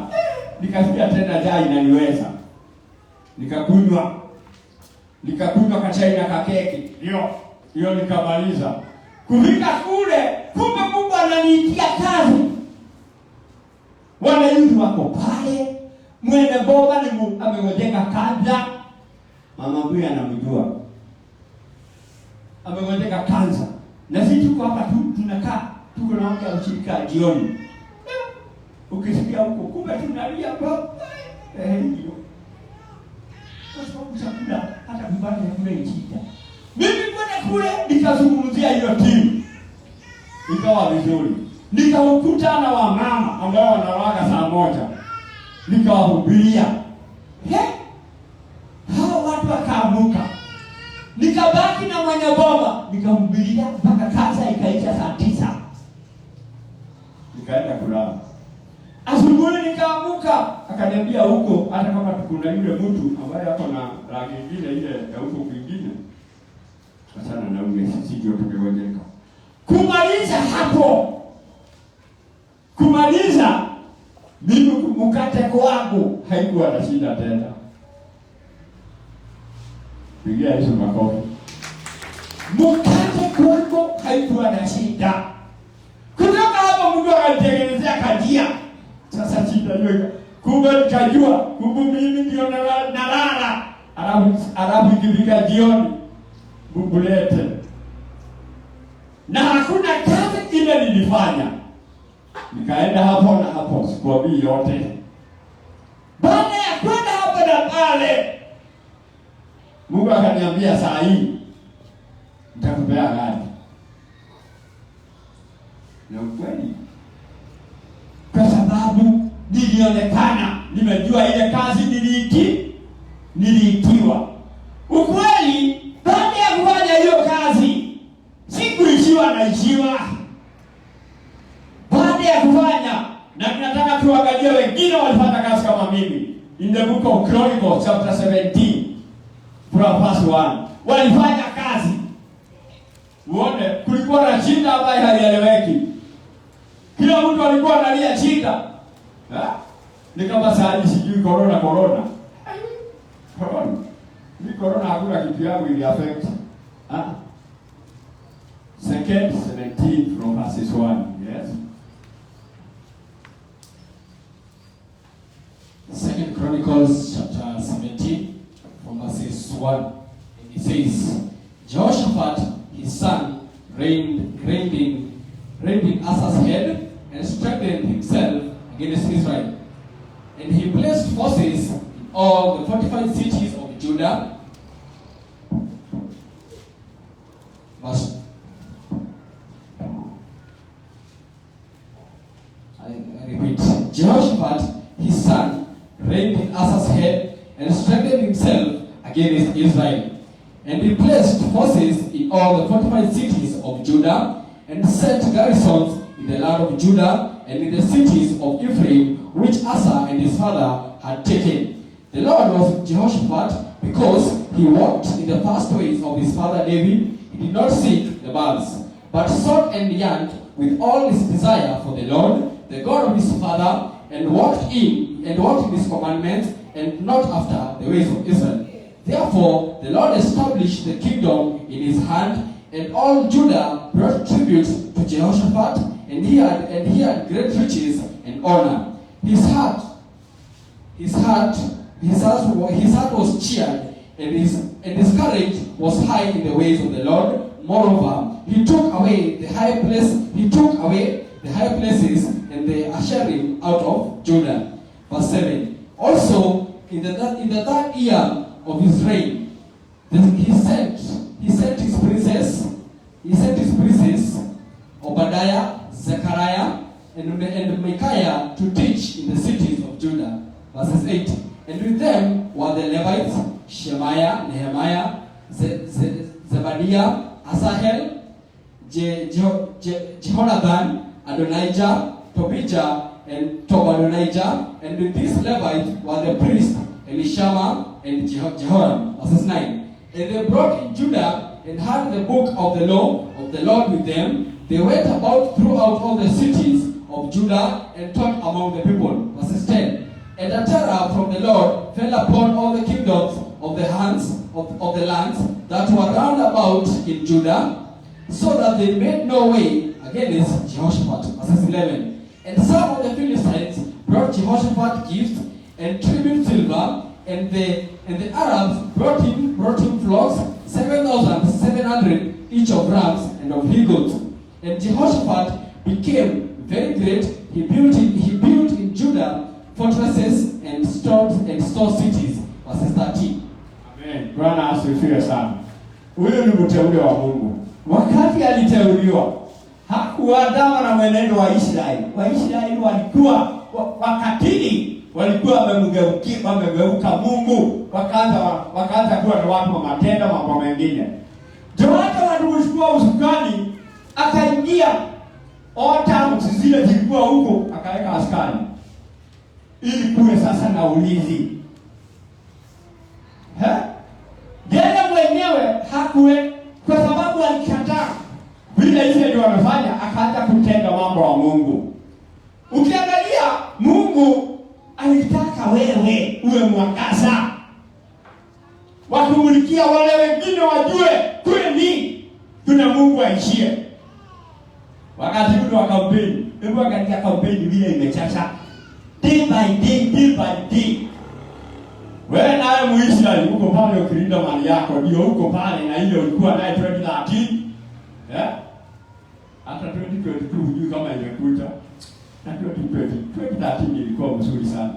nikasikia tena njaa inaniweza. Nikakunywa kachai na kakeki. Hiyo nikamaliza. Kufika kule, kumbe Mungu ananiitia kazi. Wanayuzi wako pale, mwene boga ni amegojenga kanza. Mama huyu anamjua. Amegojenga kanza. Na sisi tuko hapa tunakaa, tuko na mke ushirika jioni. Ukisikia huko kumbe tunalia hapa. Hiyo. Kwa sababu chakula hata vibanda ya kule ichija. Mimi kwenda kule nikazungumzia hiyo timu. Ikawa vizuri. Nikakutana wa mama ambao wanawaka saa moja. Nikawahubiria. Hao watu wakaamuka. Nikabaki na mwenye boma, nikamhubiria mpaka kaza ikaisha saa 9. Nikaenda kulala. Asubuhi nikaamuka, akaniambia huko hata kama kuna yule mtu ambaye hapo na rangi nyingine ile ya huko kwingine. Sasa na ule sisi ndio tumegojeka. Kumaliza mimi mkate kwangu haikuwa na shida tena. Pigia Yesu makofi. Mkate kwangu haikuwa na shida. Kutoka hapo Mungu alitengenezea kajia. Sasa shida hiyo. Kumbe nikajua, kumbe mimi ndio nalala. Arabu ikifika jioni mbulete. Na hakuna kazi ile nilifanya. Nikaenda hapo na hapo, sikuwabii yote. Baada ya kwenda hapo na pale, Mungu akaniambia saa hii nitakupea gari. Na ukweli, kwa sababu nilionekana, nimejua ile kazi niliitiwa. Ukweli, baada ya kufanya hiyo kazi, sikuishiwa naishiwa. Baada ya kufanya, na tunataka tuangalie wengine walifanya kazi kama mimi. In the book of Chronicles chapter 17 from verse 1. Walifanya kazi. Uone, kulikuwa na shida ambayo haieleweki. Kila mtu alikuwa analia shida. Ni kama saa hii sijui corona. Ni corona hakuna kitu yangu ili affect. 2 17 from verse 1. Yes. 2 Chronicles chapter 17 from verses 1. And it says, Jehoshaphat, his son, reigned in Asa's head and strengthened himself against Israel. And he placed forces in all the fortified cities of Judah. I repeat. Jehoshaphat, his son, reigned in Asa's head and strengthened himself against Israel. And he placed forces in all the fortified cities of Judah and set garrisons in the land of Judah and in the cities of Ephraim, which Asa and his father had taken. The Lord was with Jehoshaphat because he walked in the past ways of his father David. He did not seek the Baals, but sought and yearned with all his desire for the Lord, the God of his father, and walked in his commandments, and not after the ways of Israel. Therefore, the Lord established the kingdom in his hand, and all Judah brought tribute to Jehoshaphat, and he had great riches and honor. His heart was cheered, and his courage was high in the ways of the Lord. Moreover, he took away the high places and the Asherim out of Judah. Verse 7. Also, in the third year of his reign, he sent his princes Obadiah, Zechariah, and Micaiah to teach in the cities of Judah. Verses 8. And with them were the Levites, Shemaiah, Nehemiah, Zebadiah, Asahel, Jehonathan, Adonijah, Tobijah, and Tobadonijah, and with these Levites were the priests, Elishama and Jehoram. Verses 9. And they brought in Judah and had the book of the law of the Lord with them. They went about throughout all the cities of Judah and taught among the people. Verses 10. And a terror from the Lord fell upon all the kingdoms of the hands of the lands that were round about in Judah, so that they made no way against Jehoshaphat. Verses 11. And some of the Philistines brought Jehoshaphat gifts and tribute silver, and the Arabs brought him flocks, 7,700 each of rams and of he-goats. And Jehoshaphat became very great. He built in Judah fortresses and store cities. Verses 13. Amen. Bwana asifiwe sana. Huyo ni mteule wa Mungu. Wakati aliteuliwa, hakuandama na mwenendo wa Israeli. Waisraeli walikuwa wakatili, walikuwa wamegeuka Mungu, wakaanza kuwa na watu wa matendo, mambo mengine. Ndio hata walipochukua usukani, akaingia ota zile zilikuwa huko, akaweka askari ili kuwe sasa na ulinzi. Yeye mwenyewe hakuwe, kwa sababu alikataa vile Israeli wamefanya, akaanza kutenda mambo ya Mungu. Ukiangalia, Mungu alitaka wewe uwe mwangaza wa kumulikia wale wengine, wajue kweli kuna Mungu aishie. Wakati ule wa kampeni, hebu angalia kampeni vile imechacha. Day by day. Wewe naye Muisraeli uko pale ukilinda mali yako, ndio uko pale na ile ulikuwa naye 2013. Hata 2022 hujui kama imekuja. Na 2013 ilikuwa mzuri sana.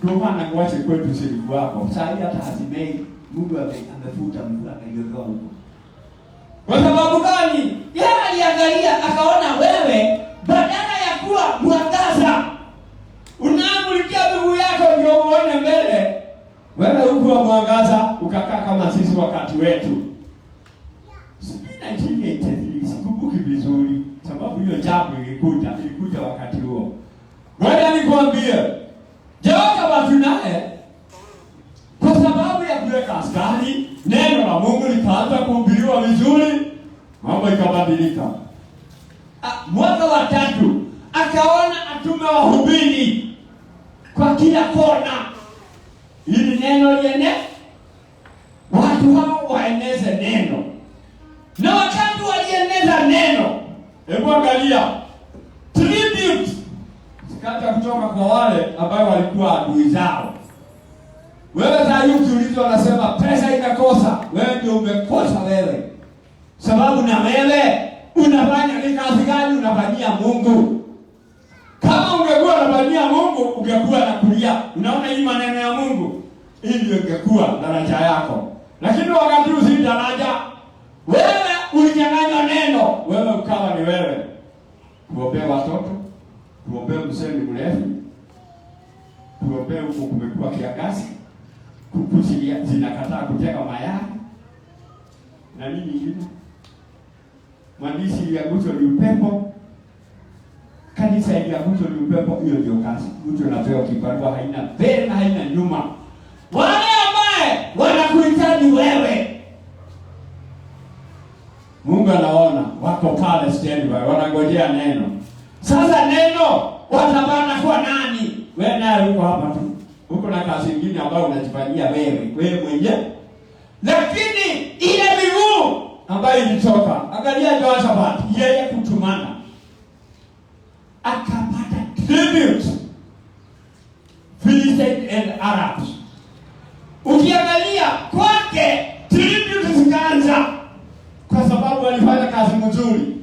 Ndio maana kuache kwetu sisi wako. Sasa hata hazimei, Mungu amefuta mvua akaiondoa huko. Kwa sababu gani? Yeye aliangalia akaona wewe badala ya kuwa mwangaza unamulikia ndugu yako ndio uone mbele, wewe uko mwangaza ukakaa kama sisi wakati wetu. 1983 sikumbuki vizuri sababu hiyo jambo ilikuja wakati huo. Ngoja nikwambie, Jehova watu naye kwa sababu ya kuweka askari, neno la Mungu likaanza kuhubiriwa vizuri, mambo ikabadilika. Mwaka wa 3 akaona atume wahubiri kwa kila kona, ili neno liene, watu hao waeneze neno. Na wakati walieneza neno, hebu angalia tribute zikaanza kutoka kwa wale ambao walikuwa adui zao. Wewe sasa ukiulizwa wanasema pesa inakosa, wewe ndio umekosa wewe. Sababu na wewe unafanya ni kazi gani unafanyia Mungu? Kama ungekuwa unafanyia Mungu, ungekuwa na kulia. Unaona hii maneno ya Mungu, hii ndio ingekuwa daraja yako. Lakini wakati usi daraja, wewe ulinyang'anywa neno, wewe ukawa ni wewe. Kuombea watoto, kuombea msemi mrefu, kuombea huko kumekuwa kiangazi, kukusilia zinakataa kuteka mayai. Na nini nyingine? Mwandishi ya Guto ni upepo. Kanisa ya Guto ni upepo, hiyo ndio kazi. Guto anapewa kibarua, haina mbele na haina nyuma. Wale ambaye wanakuhitaji wewe, Mungu anaona wako pale standby, wanangojea neno. Sasa neno watapata kwa nani? Wewe naye uko hapa tu. Uko na kazi nyingine ambayo unajifanyia wewe mwenyewe. Lakini ile miguu ambayo ilitoka, angalia Jehoshaphat, yeye kutumana akapata tribute Philistines and Arabs. Ukiangalia kwake tribute zikaanza kwa sababu alifanya kazi nzuri.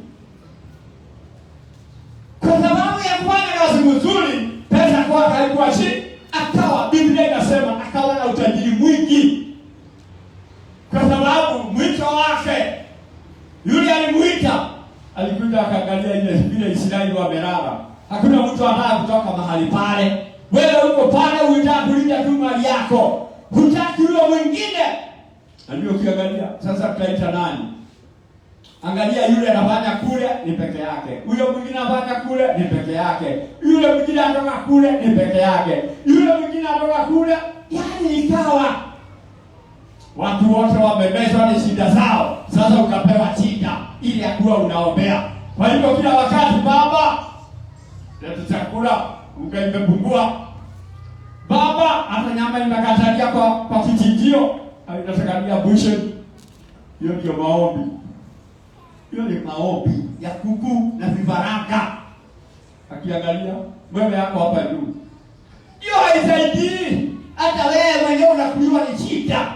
Kwa sababu ya kufanya kazi nzuri, pesa kwake haikuwa chini, akawa, Biblia inasema akawa na utajiri mwingi. Kwa sababu mwito wake, yule alimuita, alikuja akaangalia ile Israeli wamelala. Hakuna mtu anataka kutoka mahali pale. Wewe uko pale unataka kulinda tu mali yako. Hutaki yule mwingine Ndio ukiangalia sasa tutaita nani? Angalia, yule anafanya kule ni peke yake. Huyo mwingine anafanya kule ni peke yake. Yule mwingine anatoka kule ni peke yake. Yule mwingine anatoka kule, yaani ikawa watu wote wamemezwa ni shida zao. Sasa ukapewa shida ili akuwa unaombea. Kwa hivyo kila wakati baba, leta chakula, mke imepungua. Baba, hata nyama imekatalia kwa kichinjio, inatakalia bushe. Hiyo ndio maombi. Hiyo ni maombi ya kuku na vifaranga. Akiangalia wewe yako hapa juu, hiyo haisaidii. Hata wewe mwenyewe unakuliwa ni shida.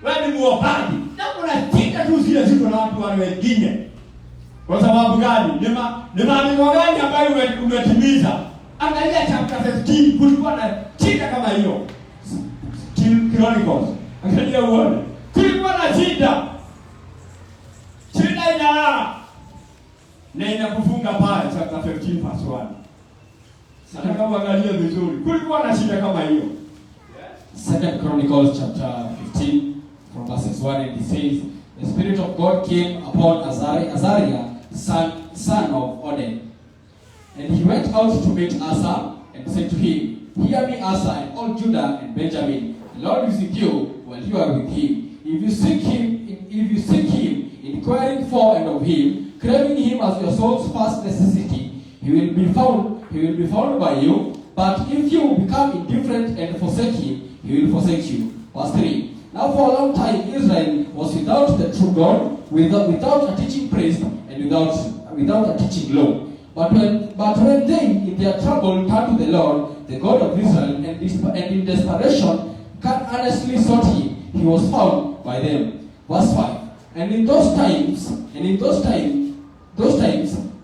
Wewe ni muombaji na kuna shida tu zile ziko na watu wale wengine. Kwa sababu gani? Ni maandiko gani ambayo umetimiza? Angalia chapter 15, kulikuwa na shida kama hiyo. Chronicles. Angalia uone. Kulikuwa na shida. Shida inalala. Na inakufunga pale chapter 15 verse 1. Sasa kama angalia vizuri, kulikuwa na shida kama hiyo. Second Chronicles chapter 15 from verses 1, and it says, the Spirit of God came upon Azariah, son of Oded. And he went out to meet Asa and said to him, hear me, Asa, and all Judah and Benjamin. The Lord is with you while you are with him. If you seek him, inquiring for and of him, craving him as your soul's first necessity, he will be found by you. But if you become indifferent and forsake him, he will forsake you. Verse 3. Now for a long time Israel was without the true God, without a teaching priest, and without a teaching law. But when they in their trouble turned to the Lord, the God of Israel, and in desperation earnestly sought him, he was found by them. Verse 5. And in those times,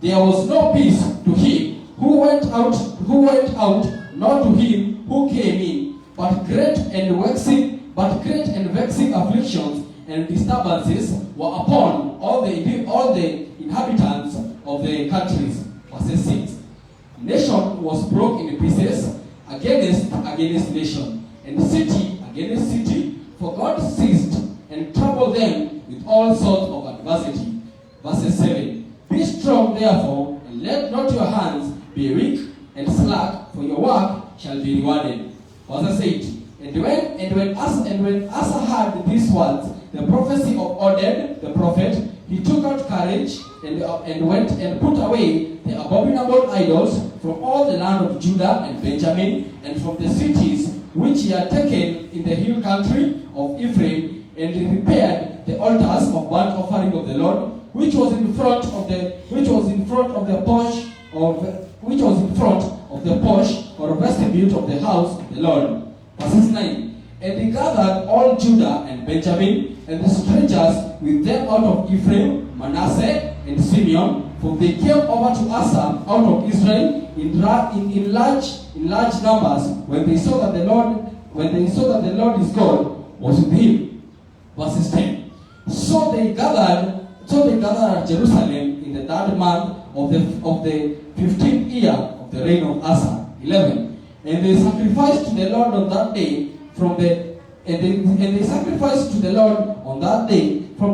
there was no peace to him who went out, nor to him who came in, but great and vexing afflictions and disturbances were upon all the inhabitants of the countries. Verse 6. Nation was broke in pieces against nation, and city against city, for God ceased and troubled them with all sorts of adversity. Verse 7. Be strong therefore, and let not your hands be weak and slack, for your work shall be rewarded. Verse 8. And when Asa heard these words, the prophecy of Oded the prophet, he took out courage and went and put away the abominable idols from all the land of Judah and Benjamin, and from the cities which he had taken in the hill country of Ephraim, and he repaired the altars of burnt offering of the Lord, which was in front of the porch or vestibule of the house of the Lord. Verse 9. And he gathered all Judah and Benjamin, and the strangers with them out of Ephraim, Manasseh, and Simeon, for they came over to Asa out of Israel in large numbers, when they saw that the Lord his God was with him. Verse 10. So they gathered at Jerusalem in the 3rd month of the 15th year of the reign of Asa. 11. And they sacrificed to the Lord on that day from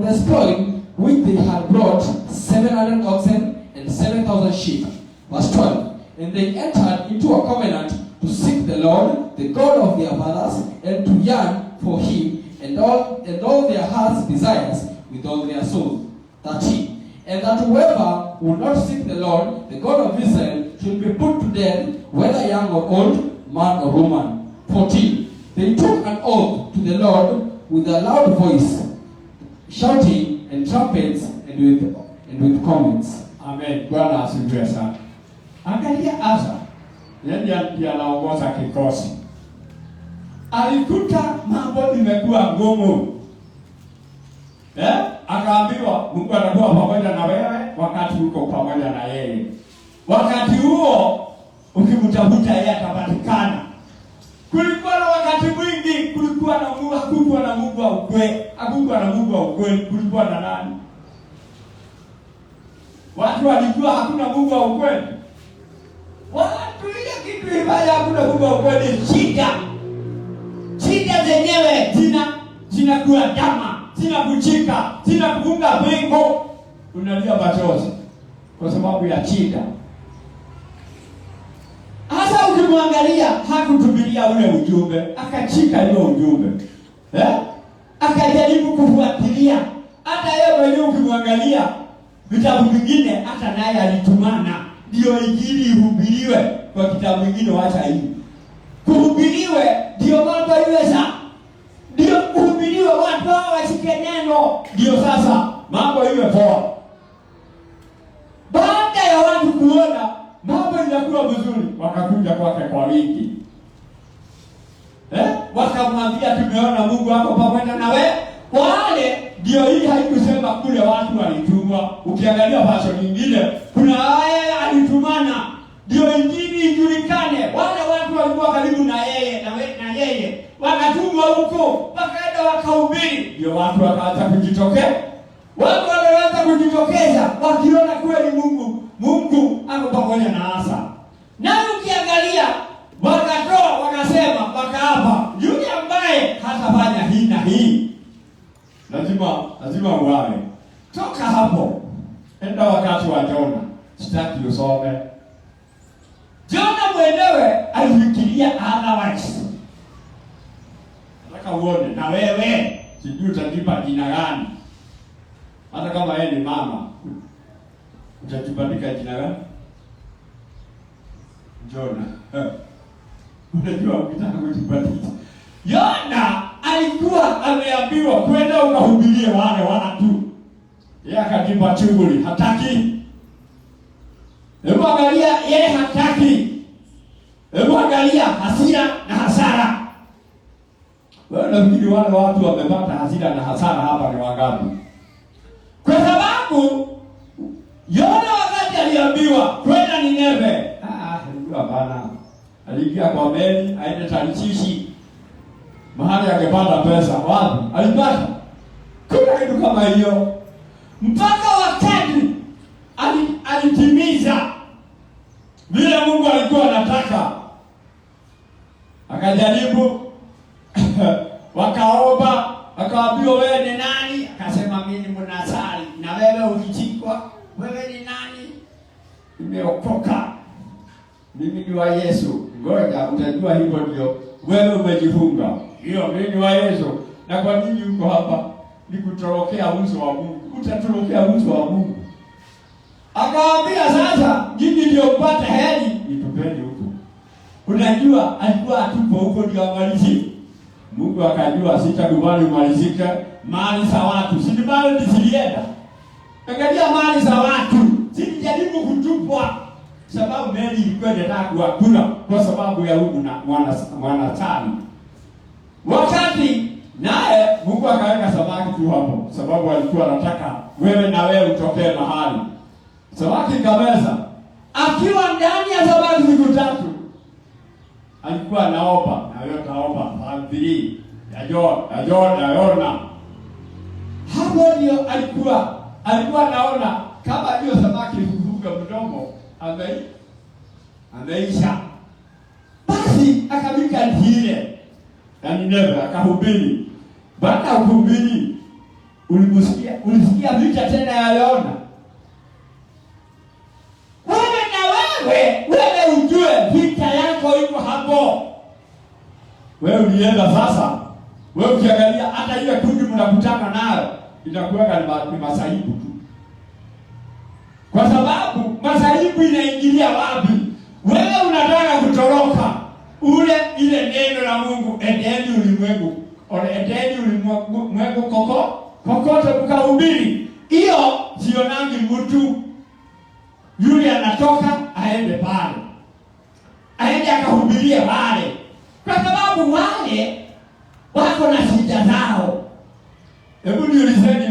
the spoil which they had brought 700 oxen and 7,000 sheep. Verse 12. And they entered into a covenant to seek the Lord, the God of their fathers, and to yearn for him and all their heart's desires with all their soul. 13. And that whoever would not seek the Lord, the God of Israel, should be put to death, whether young or old, man or woman. 14. They took an oath to the Lord with a loud voice, shouting and trumpets and with comments. Amen. Bwana asifiwe sana. Angalia Asa, yeye anaongoza kikosi. Alikuta mambo imekuwa ngumu. Akaambiwa Mungu atakuwa pamoja na wewe wakati uko pamoja na yeye. Wakati huo ukimtafuta yeye atapatikana. Kulikuwa na wakati mwingi, kulikuwa na Mungu, hakukuwa na Mungu wa ukweli. Hakukuwa na Mungu wa ukweli, kulikuwa na nani? Watu walijua hakuna Mungu wa ukweli. Watu ile kitu ibaya hakuna Mungu wa ukweli, shida. Shida zenyewe zinakuwa dama. sina kuchika, sina kuunga pengo, unalia machozi kwa sababu ya shida. Hasa ukimwangalia hakutumilia ule ujumbe, akachika hiyo ujumbe. Akajaribu kufuatilia. Hata yeye mwenyewe ukimwangalia vitabu vingine hata naye alitumana ndio injili ihubiriwe kwa kitabu kingine, wacha hivi. Kuhubiriwe ndio mambo iwe sawa. Ndio kuhubiriwe watu hao washike neno, ndio sasa mambo iwe poa. Baada ya watu kuona mambo inakuwa vizuri, wakakuja kwake kwa wingi. Wakamwambia tumeona Mungu wako pamoja na wewe. Wale ndio hii haikusema kule watu walitumwa. Ukiangalia version nyingine kuna haya alitumana ndio injili ijulikane. Wale watu walikuwa karibu na yeye na yeye wakatumwa huko, wakaenda wakahubiri, ndio watu wakaanza kujitokeza. Watu walianza kujitokeza wakiona kweli Mungu ako pamoja na Asa. Na ukiangalia wakatoa, wakasema, wakaapa yule ambaye hatafanya hii na hii lazima uawe. Toka hapo enda wakati wa Jona. Sitaki usome. Jona mwenyewe alifikiria otherwise. Nataka uone na wewe sijui utajipa jina gani. Hata kama yeye ni mama, utajibandika jina gani? Jona. Unajua ukitaka kujibandika. Yona alikuwa ameambiwa kwenda ukahubirie wale watu. Yeye akajipa shughuli, hataki. Hebu angalia, yeye hataki. Hebu angalia hasira na hasara. Wewe unafikiri wale watu wamepata hasira na hasara hapa ni wangapi? Kwa sababu Yona wakati aliambiwa kwenda Nineve, alikuwa bana. Aliingia kwa meli aende Tarshishi. Mahali angepata pesa wapi? Alipata. Kuna kitu kama hiyo. Mpaka wakati alitimiza vile Mungu alikuwa anataka. Akajaribu wakaomba, akawaambia wewe ni nani? Akasema mimi ni Mnasari. Na wewe ukichikwa, wewe ni nani? Nimeokoka. Mimi ni wa Yesu. Ngoja utajua hivyo ndio wewe umejifunga. Hiyo mimi ni wa Yesu. Na kwa nini uko hapa? Ni kutorokea uso wa Mungu. Utatorokea uso wa Mungu. Akawaambia sasa, nyinyi ndio mpate heri, nitupeni huko. Unajua alikuwa atupo huko ndio amalizi. Mungu akajua sitakubali umalizike mali za watu. Si mali zilienda. Angalia mali za watu. Sijaribu kutupwa. Sababu meli ilikuwa inataka kuakula kwa sababu ya huyu na mwana tani. Wakati naye Mungu akaweka samaki tu hapo, sababu alikuwa anataka wewe na wewe utokee mahali. Samaki kameza. Akiwa ndani ya samaki siku 3. Alikuwa anaomba, na wewe utaomba fadhili ya Yona. Hapo ndio alikuwa anaona kama hiyo samaki kufunga mdomo ameisha. Basi akabika ndile. Yani Nineve akahubiri. Baada ya kuhubiri ulisikia vita tena ya Yona. Wewe ujue vita yako iko hapo. Wewe ulienda sasa. Wewe ukiangalia hata ile kundi mnakutana nayo inakuwa ni masaibu tu. Kwa sababu masaibu inaingilia wapi? Wewe unataka kutoroka ile neno la Mungu, endeni ulimwengu. Endeni ulimwengu kokote mkahubiri. Hiyo sio nangi mtu yule anatoka aende pale. Aende akahubirie wale. Kwa sababu wale wako na shida zao. Hebu niulizeni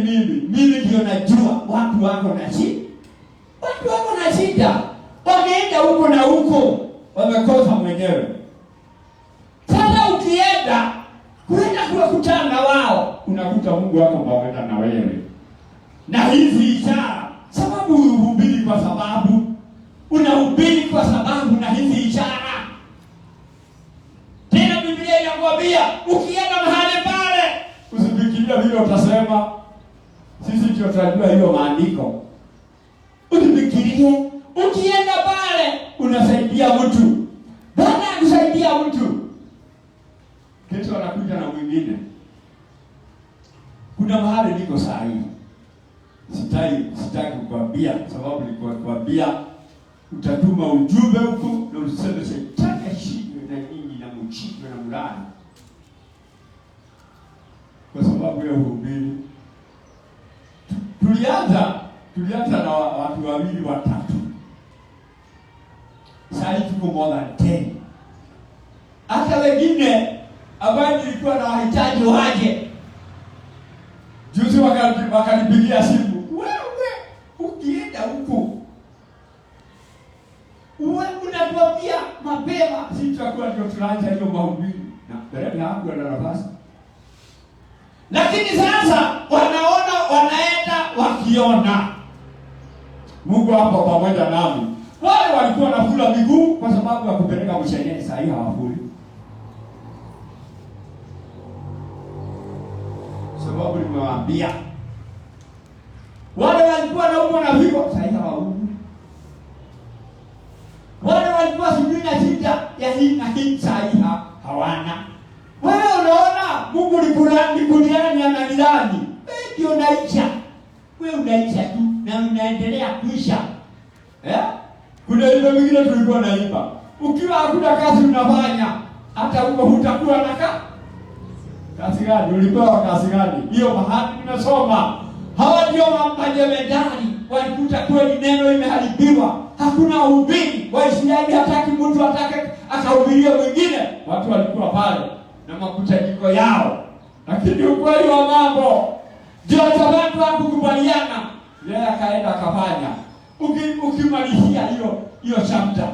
mimi ndio najua watu wako na shida. Watu wako na shida. Wameenda huko na huko, wamekosa mwenyewe. Sasa ukienda kuwakutana wao, unakuta Mungu wako pamoja na wewe. Na hizi ishara, sababu unahubiri kwa sababu na hizi ishara. Tena Biblia inakwambia ukienda mahali pale usifikirie vile utasema sisi ndio tunajua hiyo maandiko. Ukifikirie, ukienda pale unasaidia mtu. Baada ya kusaidia mtu, kesho anakuja na mwingine. Kuna mahali niko saa hii. Sitaki kukwambia sababu nikukwambia utatuma ujumbe huko na useme shetani ashindwe na nyinyi na mchindwe na mlani. Kwa sababu ya uhubiri. Tulianza na watu wawili watatu. Sasa tuko more than 10. Hata wengine ambao nilikuwa na wahitaji waje. Juzi wakanipigia simu. Wewe ukienda huko unatuambia mapema, sisi tutakuwa ndio tunaanza hiyo mahubiri. Na dereva hapo ana nafasi. Lakini sasa wanaenda wakiona. Mungu hapo pamoja nami. Wale walikuwa wanafula miguu kwa sababu ya kupeleka mshenene, sasa hivi hawafuli. Sababu nimewaambia. Wale walikuwa wanaumwa na vigo, sasa hivi hawaumwi. Wale walikuwa sijui na shida ya hii na hii, sasa hivi hawana. Wewe unaona Mungu ni ananidhani. Wewe ndio unaisha. Wewe unaisha tu na unaendelea kuisha. Kuna ile mingine tulikuwa naimba. Ukiwa hakuna kazi unafanya, hata huko hutakuwa na kazi gani? Ulipewa kazi gani? Hiyo mahali nimesoma. Hawa ndio majemedari walikuta kweli neno imeharibiwa. Hakuna uhubiri. Waisraeli hataki mtu akahubirie mwingine. Watu walikuwa pale na makusanyiko yao. Lakini ukweli wa mambo ndio sababu hakukubaliana. Yeye akaenda akafanya. Ukimalizia hiyo chapter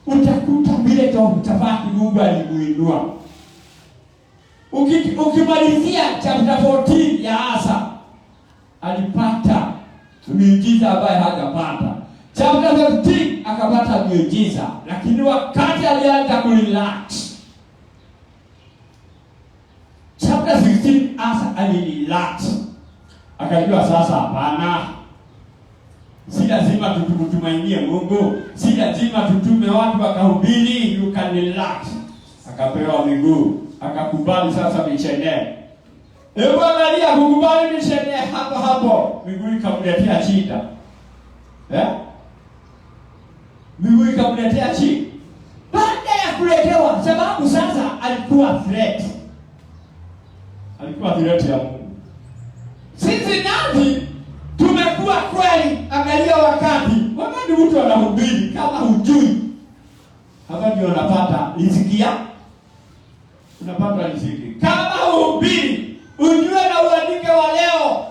utakuta vile tofauti Mungu alimuinua. Ukimalizia chapter 14 ya Asa alipata miujiza ambaye hajapata. Chapter 15 akapata miujiza, lakini wakati alianza kurelax. Chapter 16 Asa alirelax. Akajua sasa hapana. Si lazima tutumainie Mungu. Si lazima tutume watu wakahubiri, you can relax. Akapewa miguu, akakubali sasa mishene. Hebu angalia kukubali mishene hapo. Miguu ikamletea shida. Miguu ikamletea shida. Baada ya kuletewa, sababu sasa alikuwa threat. Alikuwa threat ya Mungu. Sisi nani tumekuwa kweli? Angalia wakati mtu anahubiri kama hujui. Hapa ndio unapata riziki. Unapata riziki. Kama hubiri, ujue na uandike wa leo.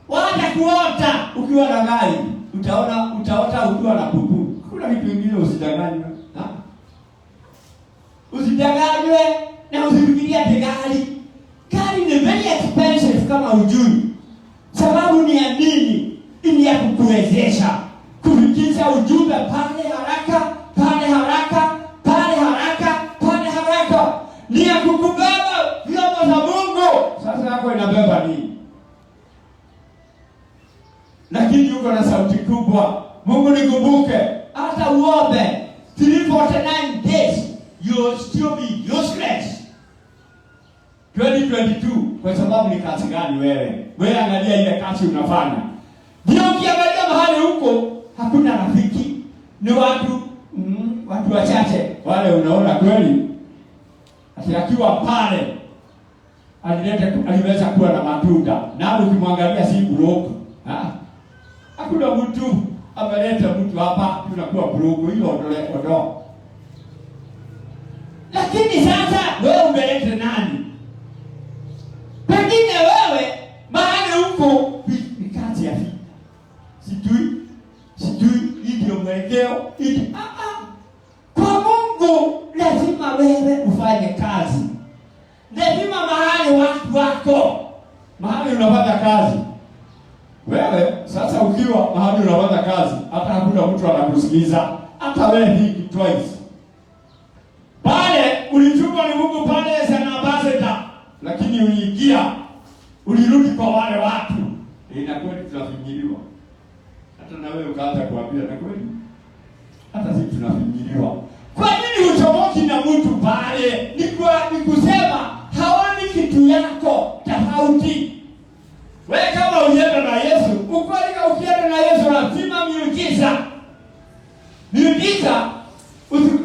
Wacha kuota ukiwa na gari. Utaota ukiwa na pupu. Kuna vitu vingine usidanganywe. Usidanganywe na usifikirie gari. Gari ni very expensive kama hujui. Sababu ni ya nini? Ili ya kukuwezesha kufikisha ujumbe pale haraka. Ni ya kukubeba vyombo za Mungu. Sasa yako inabeba nini? Lakini uko na sauti kubwa. Mungu nikumbuke. Hata uombe 349 days, you will still be useless. 2022 kwa sababu ni kazi gani wewe? Wewe angalia ile kazi unafanya. Ndio ukiangalia mahali huko hakuna rafiki. Ni watu wachache. Wale unaona kweli akiwa pale aliweza kuwa na matunda. Na ukimwangalia si broke. Hakuna mtu ameleta mtu hapa tunakuwa broke, hiyo odo. Lakini sasa wewe umeleta nani? Pengine wewe mahali huko kazi ya sijui ndio mwelekeo kwa Mungu lazima wewe ufanye kazi. Lazima mahali watu wako. Mahali unafanya kazi. Wewe sasa ukiwa mahali unafanya kazi, hata hakuna mtu anakusikiliza. Hata wewe think twice. Pale ulitumwa ni Mungu pale sana ambassador, lakini uliingia ulirudi kwa wale watu. Na kweli tunafinyiliwa. Hata na wewe ukaanza kuambia na kweli. Hata sisi tunafinyiliwa. Kwa nini uchomoki na mtu pale? Ni kusema haoni kitu yako tofauti. Wewe kama ulienda na Yesu, ukweli ukienda na Yesu lazima miujiza. Miujiza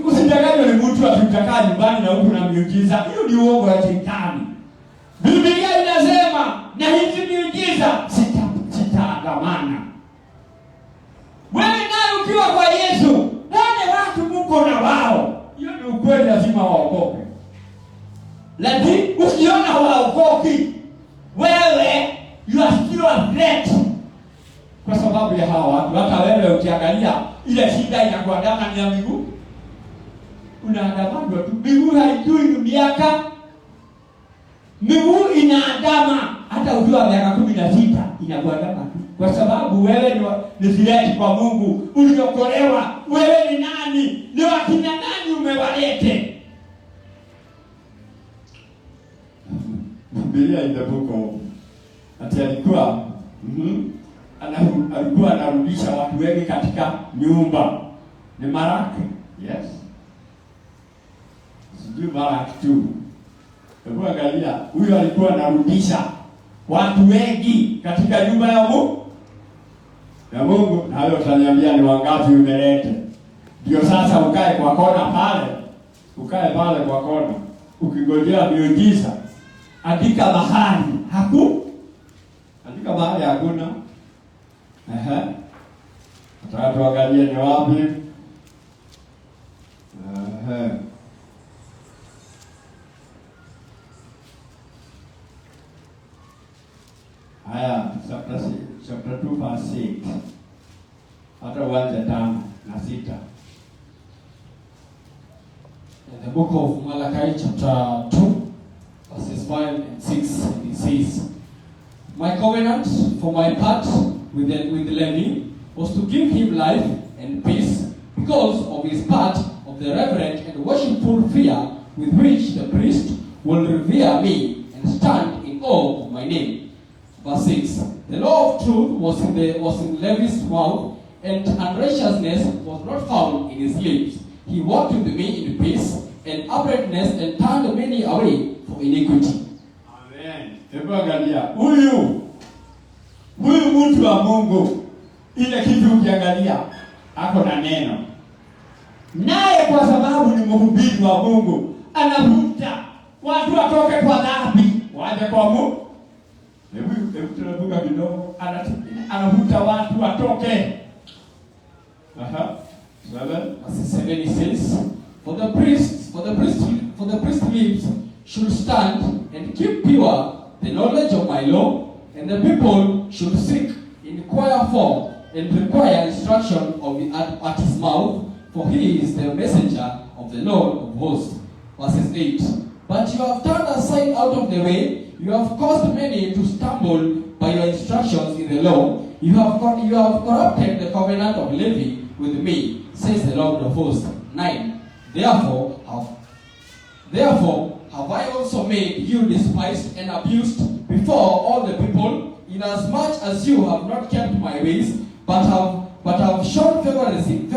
usidanganywe ni mtu akitakaa nyumbani na huko na miujiza. Hiyo ni uongo wa shetani. Biblia inasema na hizi miujiza sitaandamana. Wewe naye ukiwa kwa Yesu, wale watu mko na wao. Hiyo ni ukweli, lazima waokoke. Lakini ukiona hawaokoki, wewe you are still a threat. Kwa sababu ya hawa watu, hata wewe ukiangalia ile shida inakuandama ni ya miguu. Unaandamwa tu. Miguu haijui miaka. Miguu inaandama hata ukiwa miaka 16 inakuandama tu. Kwa sababu wewe ni threat kwa Mungu. Uliokolewa, wewe ni nani? Ni wakina nani umewalete? Biblia inabuko ati alikuwa anarudisha watu wengi katika nyumba. Ni Maraki. Yes. Sijui Maraki tu. Hebu angalia, huyo alikuwa anarudisha watu wengi katika nyumba ya Mungu. Ya Mungu, na leo utaniambia ni wangapi umelete. Ndio sasa ukae kwa kona pale. Ukae pale kwa kona. Ukingojea miujiza. Andika mahali. Andika mahali hakuna. Nataka tuangalie ni wapi. Haya, chapter 2 verse 6. Hata uanze 5 na 6. In the book of Malachi chapter 2 verses 5 and 6, it says, "My covenant for my part with Levi was to give him life and peace because of his part of the reverent and worshipful fear with which the priest will revere me and stand in awe of my name." Verse 6. "The law of truth was in Levi's mouth, and unrighteousness was not found in his lips. He walked with me in peace and uprightness, and turned many away for iniquity." Amen. Hebu angalia. Huyu mtu wa Mungu, ile kitu ukiangalia ako na neno. Naye kwa sababu ni mhubiri wa Mungu, anavuta watu watoke kwa dhambi, waje kwa Mungu. Hebu tunavuka kidogo, anavuta watu watoke. 7. Verse 7 it says, For the priest lips should stand and keep pure the knowledge of my law, and the people should seek, inquire for, and require instruction at his mouth, for he is the messenger of the Lord of hosts. Verses 8. "But you have turned aside out of the way. You have caused many to stumble by your instructions in the law. You have corrupted the covenant of Levi with me, says the Lord of hosts." 9. Therefore have I also made you despised and abused before all the people, inasmuch as you have not kept my ways, but have shown favoritism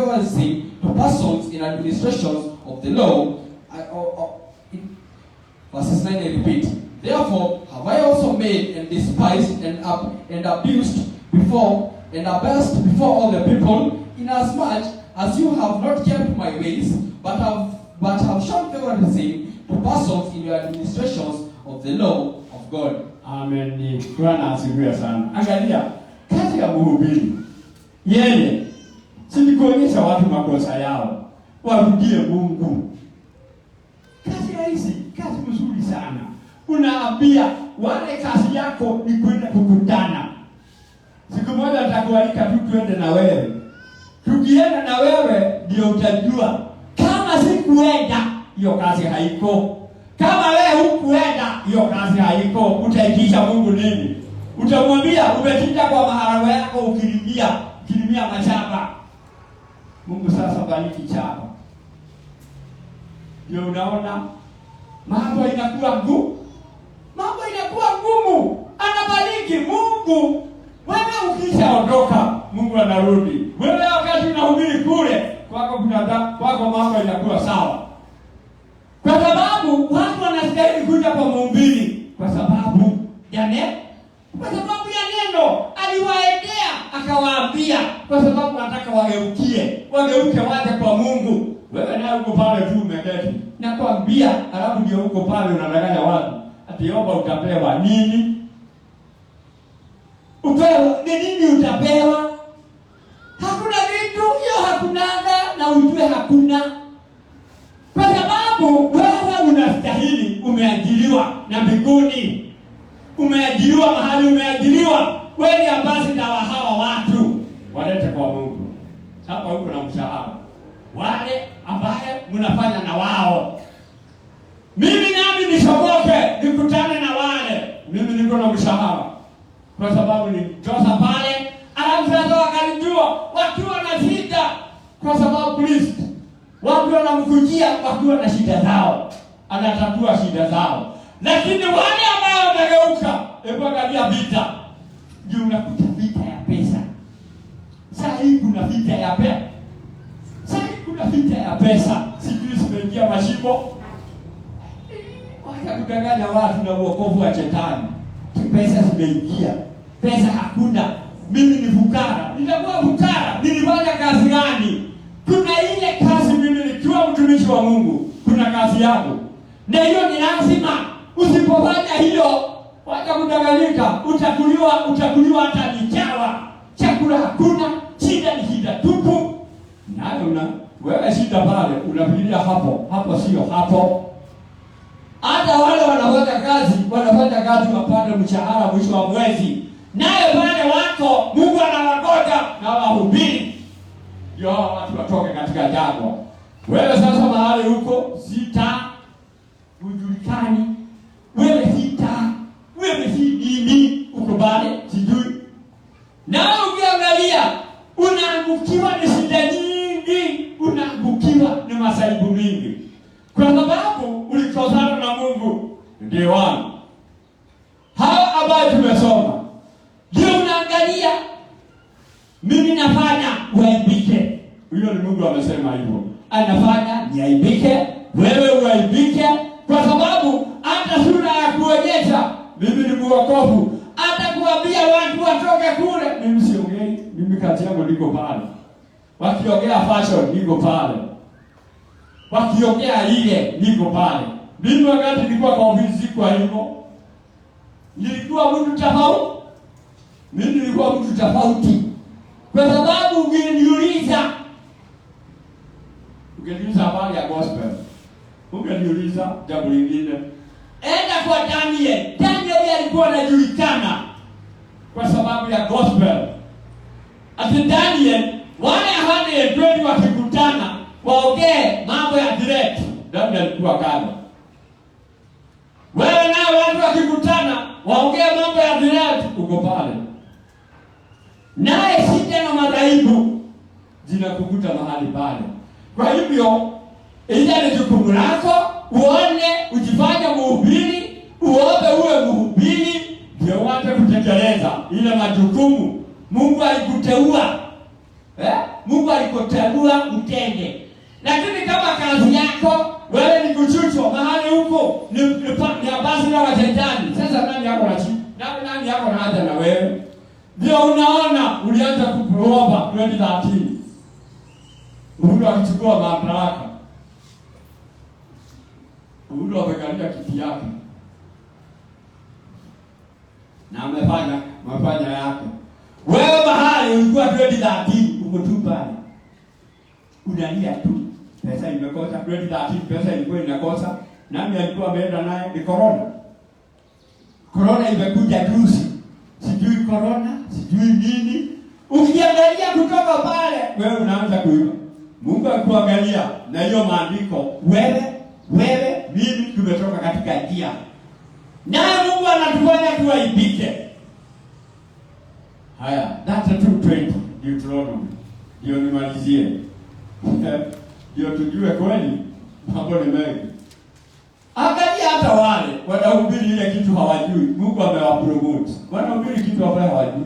to persons in administrations of the law. Verses 9 I repeat. "Therefore have I also made and despised and abused before all the people, inasmuch as you have not kept my ways, but have shown favoritism to persons in your administrations of the law of God." Amen. Bwana asifiwe sana. Angalia kazi ya mhubiri. Yeye si kuonyesha watu makosa yao, warudie Mungu. Kazi rahisi, kazi nzuri sana. Unaambia wale kazi yako ni kwenda kukutana. Siku moja nitakualika tu twende na wewe. Tukienda na wewe ndio utajua. Kama sikuenda, hiyo kazi haiko. Kama wewe hukuenda, hiyo kazi haiko. Utaitisha Mungu nini? Utamwambia umechinja kwa maharagwe yako ukilimia mashamba. Mungu sasa bariki chapa. Ndio unaona mambo inakuwa ngumu. Mambo inakuwa ngumu. Mungu, wewe ukishaondoka, Mungu anarudi. Wewe wakati unahubiri kule, kwako mambo yanakuwa sawa. Kwa sababu watu wanastahili kuja kwa mhubiri kwa sababu ya neno. Kwa sababu ya neno aliwaendea akawaambia, kwa sababu anataka wageuke waje kwa Mungu. Wewe naye uko pale tu umeketi. Nakwambia, alafu ndio uko pale unadanganya watu. Atiomba utapewa nini? Upewa ni nini utapewa? Hakuna vitu, hiyo hakunaga na ujue hakuna. Kwa sababu wewe unastahili, umeajiriwa na mbinguni. Umeajiriwa mahali umeajiriwa. Wewe ni ambassador wa hawa watu. Walete kwa Mungu. Hapa huko na mshahara. Wale ambaye mnafanya na wao. Mimi nami nishoboke, nikutane na wale. Mimi niko na mshahara. Kwa sababu ni Josa pale, alafu sasa wakalijua wakiwa na shida. Kwa sababu Kristo, watu wanamkujia wakiwa na shida zao. Anatatua shida zao. Lakini wale ambao wamegeuka, hebu angalia vita. Ndio unakuta vita ya pesa. Sasa hii kuna vita ya pesa. Vita ya pesa. Sijui simeingia mashimo. Wacha kudanganya watu na uokovu wa shetani. Pesa zimeingia. Pesa hakuna. Mimi ni fukara. Nitakuwa fukara. Nilifanya kazi gani? Kuna ile kazi mimi nikiwa mtumishi wa Mungu. Kuna kazi yangu. Na hiyo ni lazima. Usipofanya hiyo, wacha kudanganyika. Utakuliwa hata nichawa. Chakula hakuna. Shida ni shida tupu. Nayo wewe shida pale, unafikiria hapo sio hapo. Hata wale wanafanya kazi wapate mshahara mwisho wa mwezi. Naye pale wako, Mungu anawagoja na wahubiri. Ndio watu watoke katika jangwa. Wewe sasa mahali huko, hujulikani. Wewe si nini, uko pale, sijui. Na ukiangalia, unaangukiwa ni shida nyingi, unaangukiwa ni masaibu mingi. Kwa sababu ulikosana na Mungu. Ndio wangu. Hao ambao tumesoma. Ndio unaangalia, mimi nafanya uaibike. Huyo ni Mungu amesema hivyo. Anafanya niaibike, wewe uaibike, kwa sababu hata sura ya kuonyesha mimi ni mwokovu. Hata kuambia watu watoke kule, mimi siongei. Mimi kazi yangu niko pale. Wakiongea fashion niko pale. Wakiongea ile niko pale. Mimi wakati nilikuwa kwa ofisi kwa hivyo, nilikuwa mtu tofauti. Mimi nilikuwa mtu tofauti. Kwa sababu ungeniuliza habari ya gospel. Ungeniuliza jambo lingine. Enda kwa Daniel. Daniel alikuwa anajulikana kwa sababu ya gospel. Ati Daniel, wale 120 wakikutana waongee mambo ya direct. Daniel alikuwa kando. Wewe nao watu wakikutana waongee mambo ya direct, uko pale. Naye shida na madhaibu zinakukuta mahali pale. Kwa hivyo, ile ni jukumu lako, uone, ujifanye mhubiri, uombe uwe mhubiri, ndio uanze kutekeleza ile majukumu Mungu alikuteua. Mungu alikuteua mtende. Lakini kama kazi yako wewe ni kuchuchwa mahali huko, ni basi na watendani. Sasa nani yako na chini? Nani yako na haja na wewe? Ndio unaona ulianza kuomba 2013. Mungu akichukua madaraka. Mungu amekalia kiti yake. Na amefanya yake. Wewe mahali ulikuwa 2013 uko tu pale. Unalia tu. Pesa imekosa 2013, pesa ilikuwa inakosa. Nani alikuwa ameenda naye? Ni corona. Corona imekuja juzi. Sijui corona, sijui nini. Ukiangalia kutoka pale, wewe unaanza kuiba. Mungu akuangalia na hiyo maandiko, wewe mimi tumetoka katika njia. Naye Mungu anatufanya tuaibike. Haya, that's 2:20 Deuteronomy. Ndio nimalizie. Ndio tujue kweli mambo ni mengi. Angalia hata wale wanahubiri ile kitu hawajui, Mungu amewapromote. Wanahubiri kitu ambacho hawajui,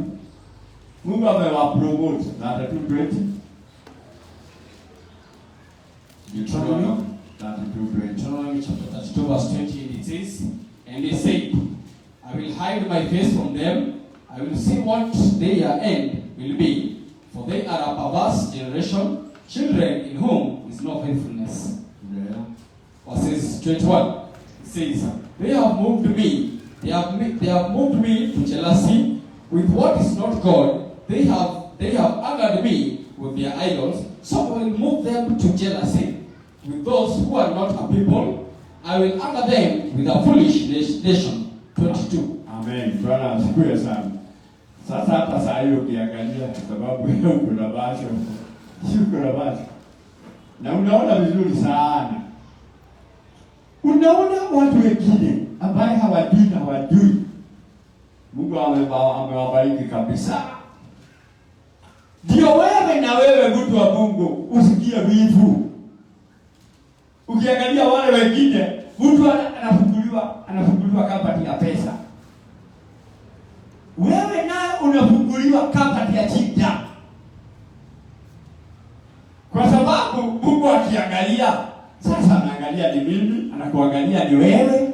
Mungu amewapromote na atatupreti. Deuteronomy chapter 32 verse 20, it says, and he said, I will hide my face from them, I will see what their end will be, for they are a perverse generation, children in whom is no faithfulness. Yeah. Verses 21, it says, they have moved me, they have moved me to jealousy with what is not God, they have angered me with their idols, so I will move them to jealousy with those who are not a people, I will anger them with a foolish nation. 22. Amen. Bwana asifiwe sana. Sasa hata saa hiyo ukiangalia, sababu wewe kuna basho, kuna basho, na unaona vizuri sana. Unaona watu wengine ambaye hawajui, Mungu amewabariki kabisa. Ndio wewe na wewe mtu wa Mungu usikie wivu. Ukiangalia wale wengine, mtu anafunguliwa kabati ya pesa. Wewe naye unafunguliwa kabati ya shida. Kwa sababu Mungu akiangalia, sasa anaangalia ni mimi, anakuangalia ni wewe.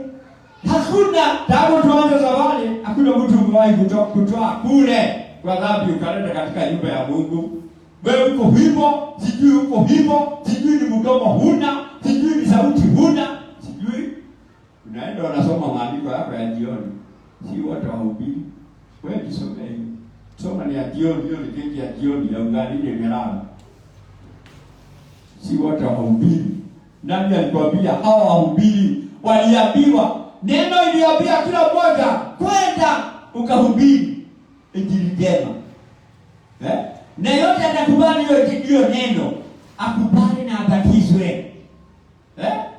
Hakuna tangu tuanze zawadi, hakuna mtu mwahi kutoa kule kwa dhambi ukaleta katika nyumba ya Mungu. Wewe uko hivyo, sijui uko hivyo, sijui ni mdomo huna, sijui ni sauti huna, sijui. Unaenda unasoma maandiko yako ya jioni. Si wote wahubiri. Wewe tusome hiyo. Soma ni ya jioni, hiyo ni keki ya jioni ya ugali ile melala. Si wote wahubiri. Nani alikwambia hawa wahubiri waliambiwa neno iliambia kila mmoja kwenda ukahubiri injili njema. Na yote atakubali hiyo neno, akubali na abatizwe.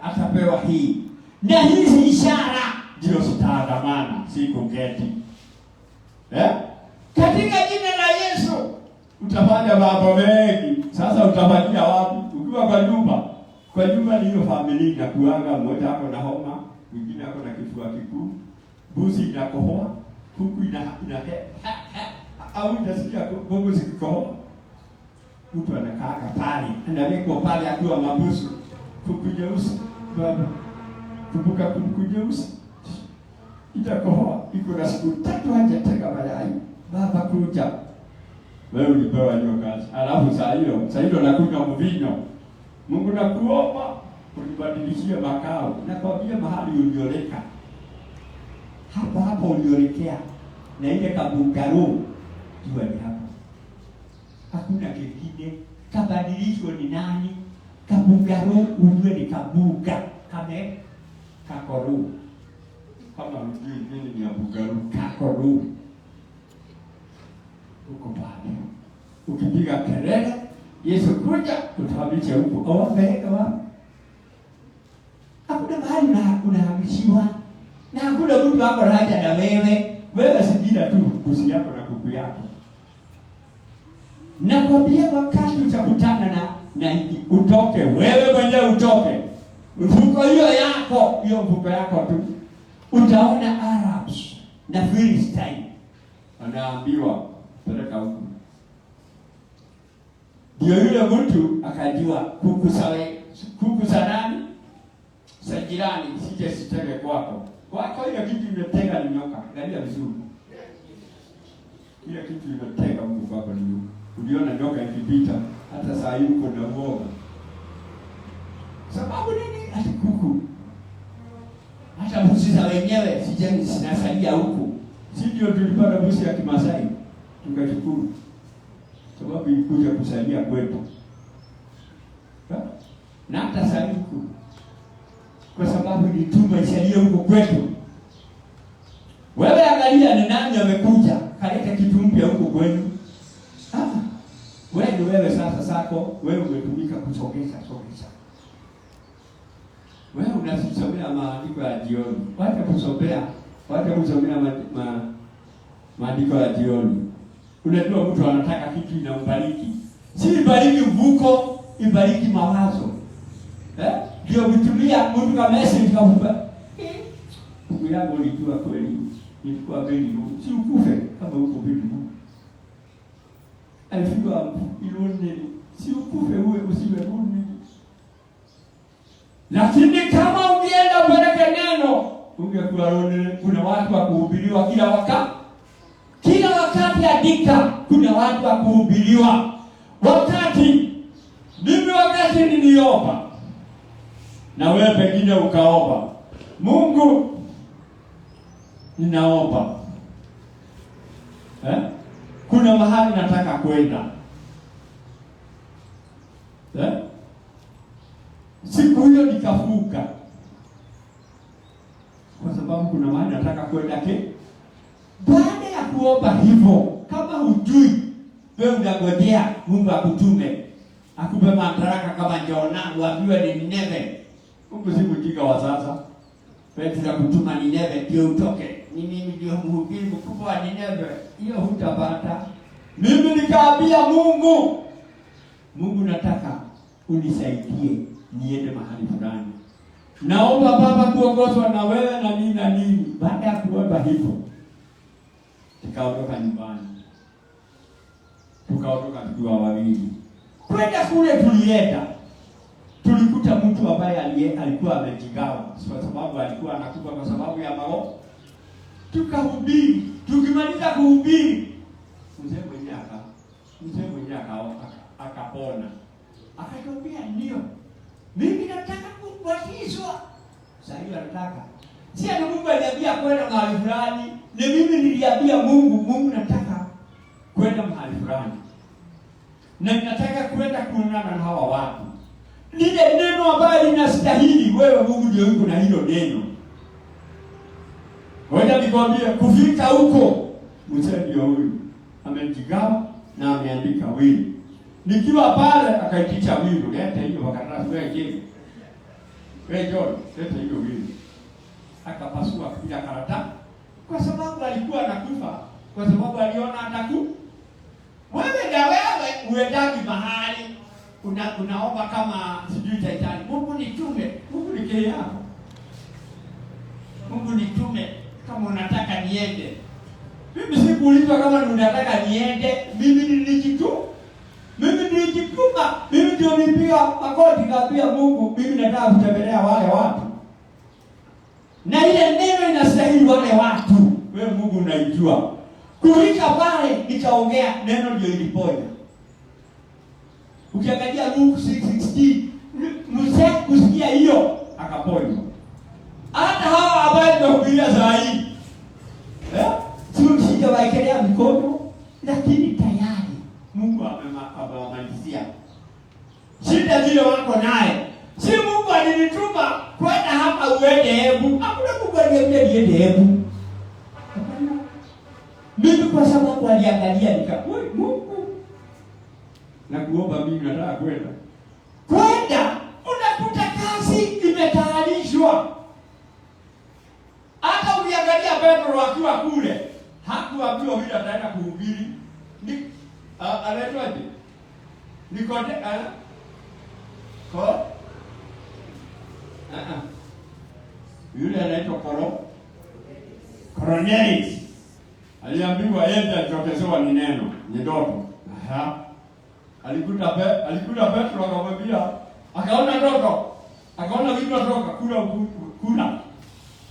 Atapewa hii. Na hizi ishara ndio zitaandamana siku ngeti. Katika jina la Yesu utafanya mambo mengi. Sasa utafanyia wapi? Ukiwa kwa nyumba. Kwa nyumba ni hiyo familia inakuanga, mmoja wako na homa, mwingine wako na kifua kikuu, mbuzi inakohoa, kuku ina au utasikia kuku zikikohoa. Mtu anakaa pale, anawekwa pale akiwa mabusu, kuku jeusi, baba. Kumbuka kuku jeusi. Itakohoa, iko na siku 3 hajatega mayai. Baba kuja. Wewe ulipewa hiyo kazi. Alafu saa hiyo nakunywa mvinyo. Mungu nakuomba unibadilishie makao. Nakwambia mahali ulioleka. Hapo uliolekea. Na ile kabungaru jua ni hapo. Hakuna kingine. Kabadilisho ni nani? Kabungaru ujue ni kabuga. Kame kakoru. Kama ujue nini ni kabungaru, kakoru. Uko pale. Ukipiga kelele, Yesu kuja utahamisha huko. Awapeleka wapi? Hakuna mahali unahamishiwa. Na hakuna mtu wako haja na wewe. Wewe sijida tu kusi yako na kuku yako. Nakwambia wakati utakutana na utoke, wewe mwenyewe utoke. Mfuko hiyo mfuko yako tu. Utaona Arabs na Philistine. Wanaambiwa peleka huko. Ndio yule mtu akajua kuku za nani? Za jirani, sitege kwako. Kwako ile kitu imetega ni nyoka. Angalia vizuri. Ile kitu imetega huko kwako ni nyoka. Uliona nyoka ikipita hata saa hii uko na uoga. Sababu nini? Ati kuku. Hata mbuzi za wenyewe sinasalia huko. Si ndio tulipata mbuzi ya Kimasai tukashukuru. Sababu ilikuja kusalia kwetu. Na hata saa huko. Kwa sababu ilituma isalie huko kwetu. Wewe angalia ni nani amekuja kaleta kitu mpya huko kwenu. Wewe sasa sako, wewe umetumika kusogeza. Wewe unasomea maandiko ya jioni. Wacha kusomea maandiko ya jioni. Unajua mtu anataka kitu inambariki. Si ibariki mvuko, ibariki mawazo. Ndio vitumia mtu kama message kafupa. siku yako ulijua kweli ilikuwa mbingu, si ukufe kama uko mbingu. Alifika iloni, si ukufe uwe usiwe rudi. Lakini kama ungeenda upeleke neno, ungekuwa rudi. Kuna watu wa kuhubiriwa kila wakati. Kila wakati andika, kuna watu wa kuhubiriwa. Wakati niliomba, na wewe pengine ukaomba, Mungu ninaomba, kuna mahali nataka kwenda, siku hiyo nikafuka, kwa sababu kuna mahali nataka kwenda. Baada ya kuomba hivyo, kama hujui, wewe unangojea Mungu akutume, akupe madaraka kama Jona, uambiwe ni Nineve. Mungu si mjinga wa sasa. Wewe tunakutuma Nineve ndio utoke. Ni mimi ndio mhubiri mkubwa wa Nineve. Hiyo hutapata. Mimi nikaambia Mungu, nataka unisaidie niende mahali fulani. Naomba Baba kuongozwa na wewe na mimi na nini. Baada ya kuomba hivyo, nikaondoka nyumbani. Tukaondoka tukiwa wawili. Kwenda kule tulikuta mtu ambaye alikuwa amejigawa kwa sababu alikuwa anakufa kwa sababu ya maovu. Tukahubiri, tukimaliza kuhubiri, mzee mwenyewe akapona. Akatwambia ndio, mimi nataka kubatizwa. Sasa hiyo anataka. Si Mungu aliambia kwenda mahali fulani, ni mimi niliambia Mungu nataka kwenda mahali fulani. Na ninataka kwenda kuonana na hawa watu. Lile neno ambalo linastahili, wewe Mungu ndio yuko na hilo neno. Ngoja nikwambie, kufika huko, mzee ndio huyu amejigawa na ameandika wili. Nikiwa pale akaitisha wili, leta hiyo makaratasi wewe je. Wewe John, leta hiyo wili. Akapasua kila karatasi kwa sababu alikuwa anakufa, kwa sababu aliona atakufa. Wewe na wewe uendaki mahali unaomba kama sijui Titanic. Mungu nitume, Mungu nikee yako. Mungu nitume kama unataka niende. Mimi sikuulizwa kama unataka niende, mimi nilijituma. Mimi ndio nipiga magoti kaambia Mungu, mimi nataka kutembelea wale watu. Na ile neno inastahili wale watu. Wewe Mungu unaijua. Kuhika pale nikaongea neno ndio iliponya. Ukiangalia Luke 6:16, mzee kusikia hiyo akaponywa. Hata hawa ambao tunahubiria zaidi. Sio shida waekelea mikono, lakini tayari Mungu amemalizia. Shida zile wako naye. Si Mungu alinituma kwenda hapa uende hebu. Hakuna Mungu aliyeniambia niende hebu. Mimi kwa sababu aliangalia nikakuwa Mungu. Na kuomba mimi nataka kwenda. Unakuta kazi imetayarishwa. Hata ukiangalia Petro akiwa kule, hakuambiwa vile ataenda kuhubiri. Anaitwaje? Yule anaitwa Cornelius. Aliambiwa yeye alichotezewa ni neno, ni ndoto. Alikuta Petro akamwambia, akaona ndoto, akaona vitu natoka kula.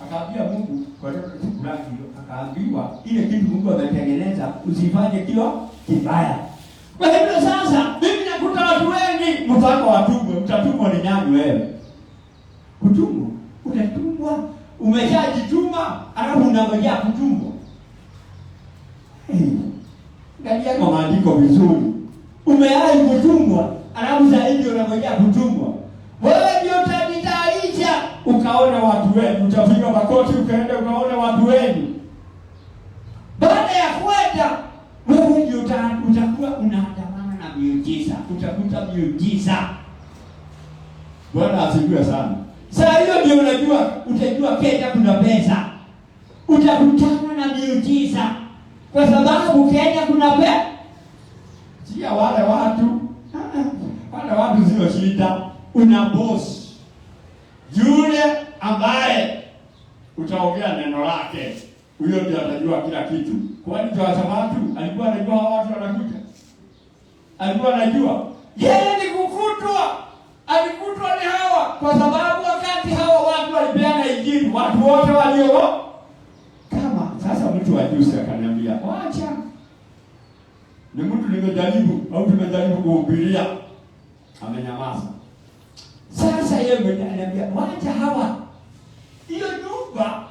Akaambia Mungu kwa nini sikula hiyo? Akaambiwa ile kitu Mungu ametengeneza usifanye kiwa kibaya. Kwa hivyo sasa mimi nakuta watu wengi mfano watumwe, mtatumwa ni nani wewe? Kutumwa, utatumwa, umeshajituma, alafu unangojea kutumwa. Angalia kwa maandiko vizuri. Umewahi kutumwa, alafu zaidi unangojea kutumwa. Wewe ndio utajitayarisha ukaona watu wenu, utapiga makoti ukaenda ukaona watu wenu. Baada ya kwenda, wewe ndio utakuwa unaandamana na miujiza, utakuta miujiza. Bwana asifiwe sana. Sasa hiyo ndio utajua Kenya kuna pesa. Utakutana na miujiza. Kwa sababu Kenya kuna pesa. Sio wale watu sio shida. Una boss yule ambaye utaongea neno lake. Huyo ndiye atajua kila kitu. Kwani Yehoshafatu alikuwa anajua hao watu wanakuja? Alikuwa anajua? Yeye ni kukutwa. Alikutwa ni hawa kwa sababu wakati hawa watu walipeana injili, watu wote walio kama sasa mtu wa juzi akaniambia, "Wacha. Ni mtu nimejaribu au tumejaribu kuhubiria." Amenyamaza. Sasa yeye mwenyewe ananiambia, "Wacha hawa. Hiyo nyumba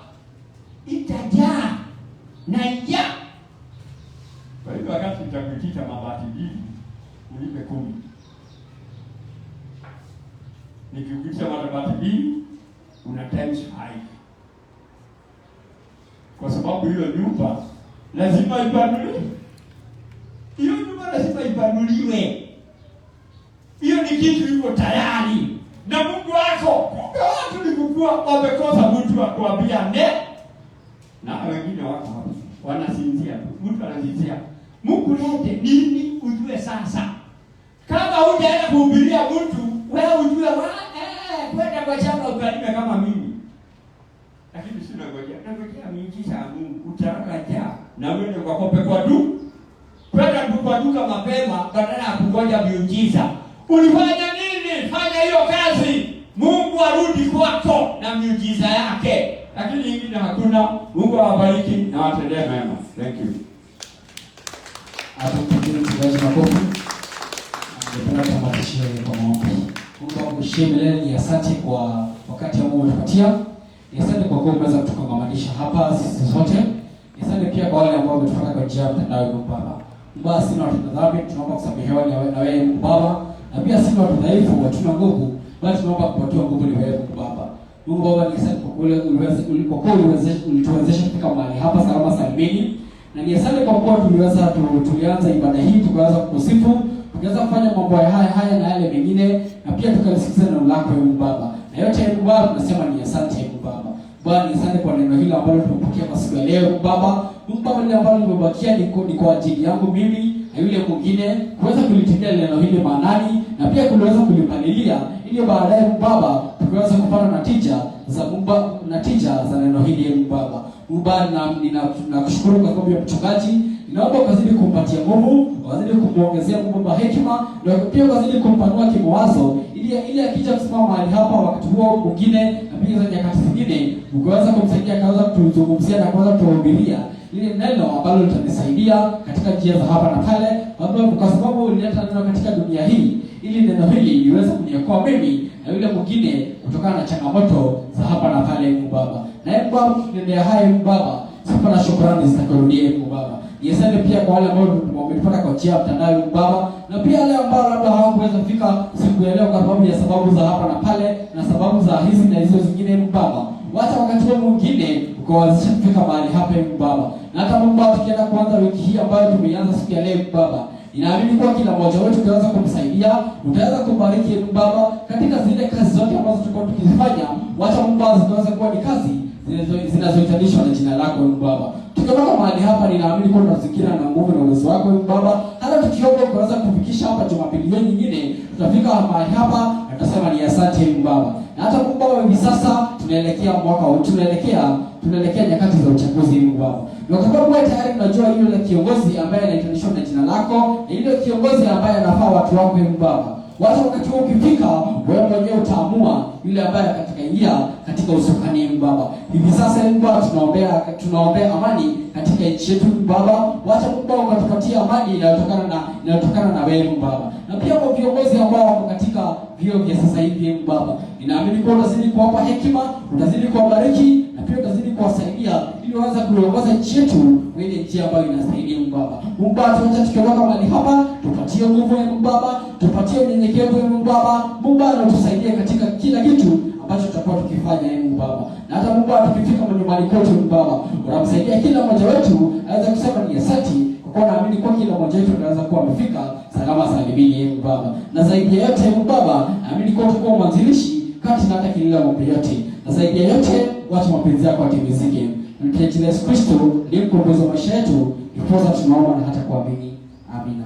itajaa na ya." Kwa hivyo wakati utakutisha mabati mbili, ulipe 10. Nikikutisha mabati mbili, una times 5. Kwa sababu hiyo nyumba lazima ipanuliwe. Hiyo nyumba lazima ipanuliwe. Hiyo ni kitu iko tayari. Na Mungu wako, kumbe watu nilikuwa wamekosa mtu wa kuambia ne. Na wengine wako hapo. Wanasinzia. Mtu anasinzia. Mungu lete nini ujue sasa. Kama hujaenda kuhubiria mtu, wewe ujue kwenda kwa shamba ukalime kama mimi. Lakini sina ngojea miujiza ya Mungu utaraja na wewe kwa kope kwa du. Kwenda kwa duka mapema badala ya kungoja miujiza. Ulifanya nini? Fanya hiyo kazi. Mungu arudi kwako na miujiza yake. Lakini nyingine hakuna. Mungu awabariki na watendee mema. Thank you. Atupigeni tuwaje makofi. Ningependa tumatishie kwa maombi. Mungu wangu shemele, asante kwa wakati ambao umetupatia. Asante kwa kuwa umeweza kutukangamanisha hapa sisi sote. Asante pia kwa wale ambao wametufuata kwa njia ya mtandao wa Baba. Basi sina watu dhambi, tunaomba kusamehewa na wewe Mungu Baba. Na pia sina watu dhaifu, hatuna nguvu, bali tunaomba kupatiwa nguvu ni wewe Mungu Baba. Mungu Baba, ni asante kwa kule ulituwezesha kufika mahali hapa salama salimini. Na ni asante kwa kuwa tulianza ibada hii, tukaanza kukusifu, tukaanza kufanya mambo haya na yale mengine, na pia tukalisikiza neno lako Mungu Baba. Na yote Mungu Baba tunasema ni asante Mungu Baba. Bwana, ni asante kwa neno hili ambalo tumepokea kwa siku ya leo Mungu Baba. Mungu Baba, lile ambalo limebakia ni kwa ajili yangu mimi na yule mwingine kuweza kulitendea neno hili maanani, na pia kuweza kulipalilia ili baadaye Mungu Baba tuweze kupata natija za neno hili Mungu Baba. Mungu Baba, ninakushukuru kwa sababu ya mchungaji. Ninaomba ukazidi kumpatia nguvu, ukazidi kumuongezea Mungu Baba hekima, na pia ukazidi kumpanua kimawazo ili akija kusimama mahali hapa wakati huo mwingine na pia za nyakati zingine ukaweza kumsaidia, akaweza kutuzungumzia na kuweza kutuhubiria ile neno ambalo litanisaidia katika njia za hapa na pale, kwa sababu ulileta neno katika dunia hii ili neno hili liweze kuniokoa mimi na yule mwingine kutokana na changamoto za hapa na pale Mungu Baba. Na Mungu Baba, tunaendelea hai Mungu Baba, sifa na shukrani zitakurudie Mungu Baba. Niasante pia kwa wale ambao wametupata kwa njia ya mtandao Mungu Baba, na pia wale ambao labda hawakuweza kufika siku ya leo kwa sababu za hapa na pale na sababu za hizi na hizo zingine Mungu Baba. Wacha wakati huo mwingine ukawazisha kufika mahali hapa Mungu Baba. Na hata Mungu Baba, tukienda kuanza wiki hii ambayo tumeanza siku ya leo Mungu Baba, ninaamini kwa kila mmoja wetu utaweza kumsaidia, utaweza kubariki Mungu Baba katika zile kazi zote ambazo tulikuwa tukizifanya. Wacha Mungu Baba ziweze kuwa ni kazi zinazohitajishwa na jina lako Mungu Baba. Tukitoka mahali hapa ninaamini kwa tunazingira na nguvu na uwezo wako Mungu Baba. Hata tukiomba kuweza kufikisha hapa Jumapili nyingine, tutafika mahali hapa na tutasema ni asante Mungu Baba. Na hata Mungu Baba, hivi sasa tunaelekea mwaka huu, tunaelekea nyakati za uchaguzi Mungu Baba. Na kwa sababu wewe tayari unajua yule kiongozi ambaye anahitajishwa na jina lako, na yule kiongozi ambaye anafaa watu wako Mungu Baba. Wacha wakati huo ukifika, wewe mwenyewe utaamua yule ambaye atakaingia katika usukani Mungu Baba. Hivi sasa Mungu Baba, tunaombea amani katika nchi yetu Mungu Baba. Wacha Mungu Baba ukatupatie amani inayotokana na wewe Mungu Baba. Na pia kwa viongozi ambao wako katika vio vya sasa hivi Mungu Baba, ninaamini kwa utazidi kuwapa hekima, utazidi kuwabariki, na pia utazidi kuwasaidia ili waweze kuongoza nchi yetu kwenye njia ambayo inastahili Mungu Baba. Mungu Baba, tuache tukiondoka mahali hapa, tupatie nguvu Mungu Baba, tupatie unyenyekevu Mungu Baba. Mungu Baba, utusaidie katika kila kitu ambacho tutakuwa tukifanya Mungu Baba. Na hata Mungu Baba, tukifika nyumbani kwetu Mungu Baba, unamsaidia kila mmoja wetu aweze kusema ni asante, kwa kuwa naamini kwa kila mmoja wetu anaweza kuwa amefika salama salimini Mungu Baba. Na zaidi ya yote Mungu Baba, naamini kwa utakuwa mwanzilishi kati na hata kila mambo yote. Na zaidi ya yote, wacha mapenzi yako yatimizike. Yesu Kristo ndiye mkombozi wa maisha yetu, ipoza tunaomba na hata kuamini. Amina.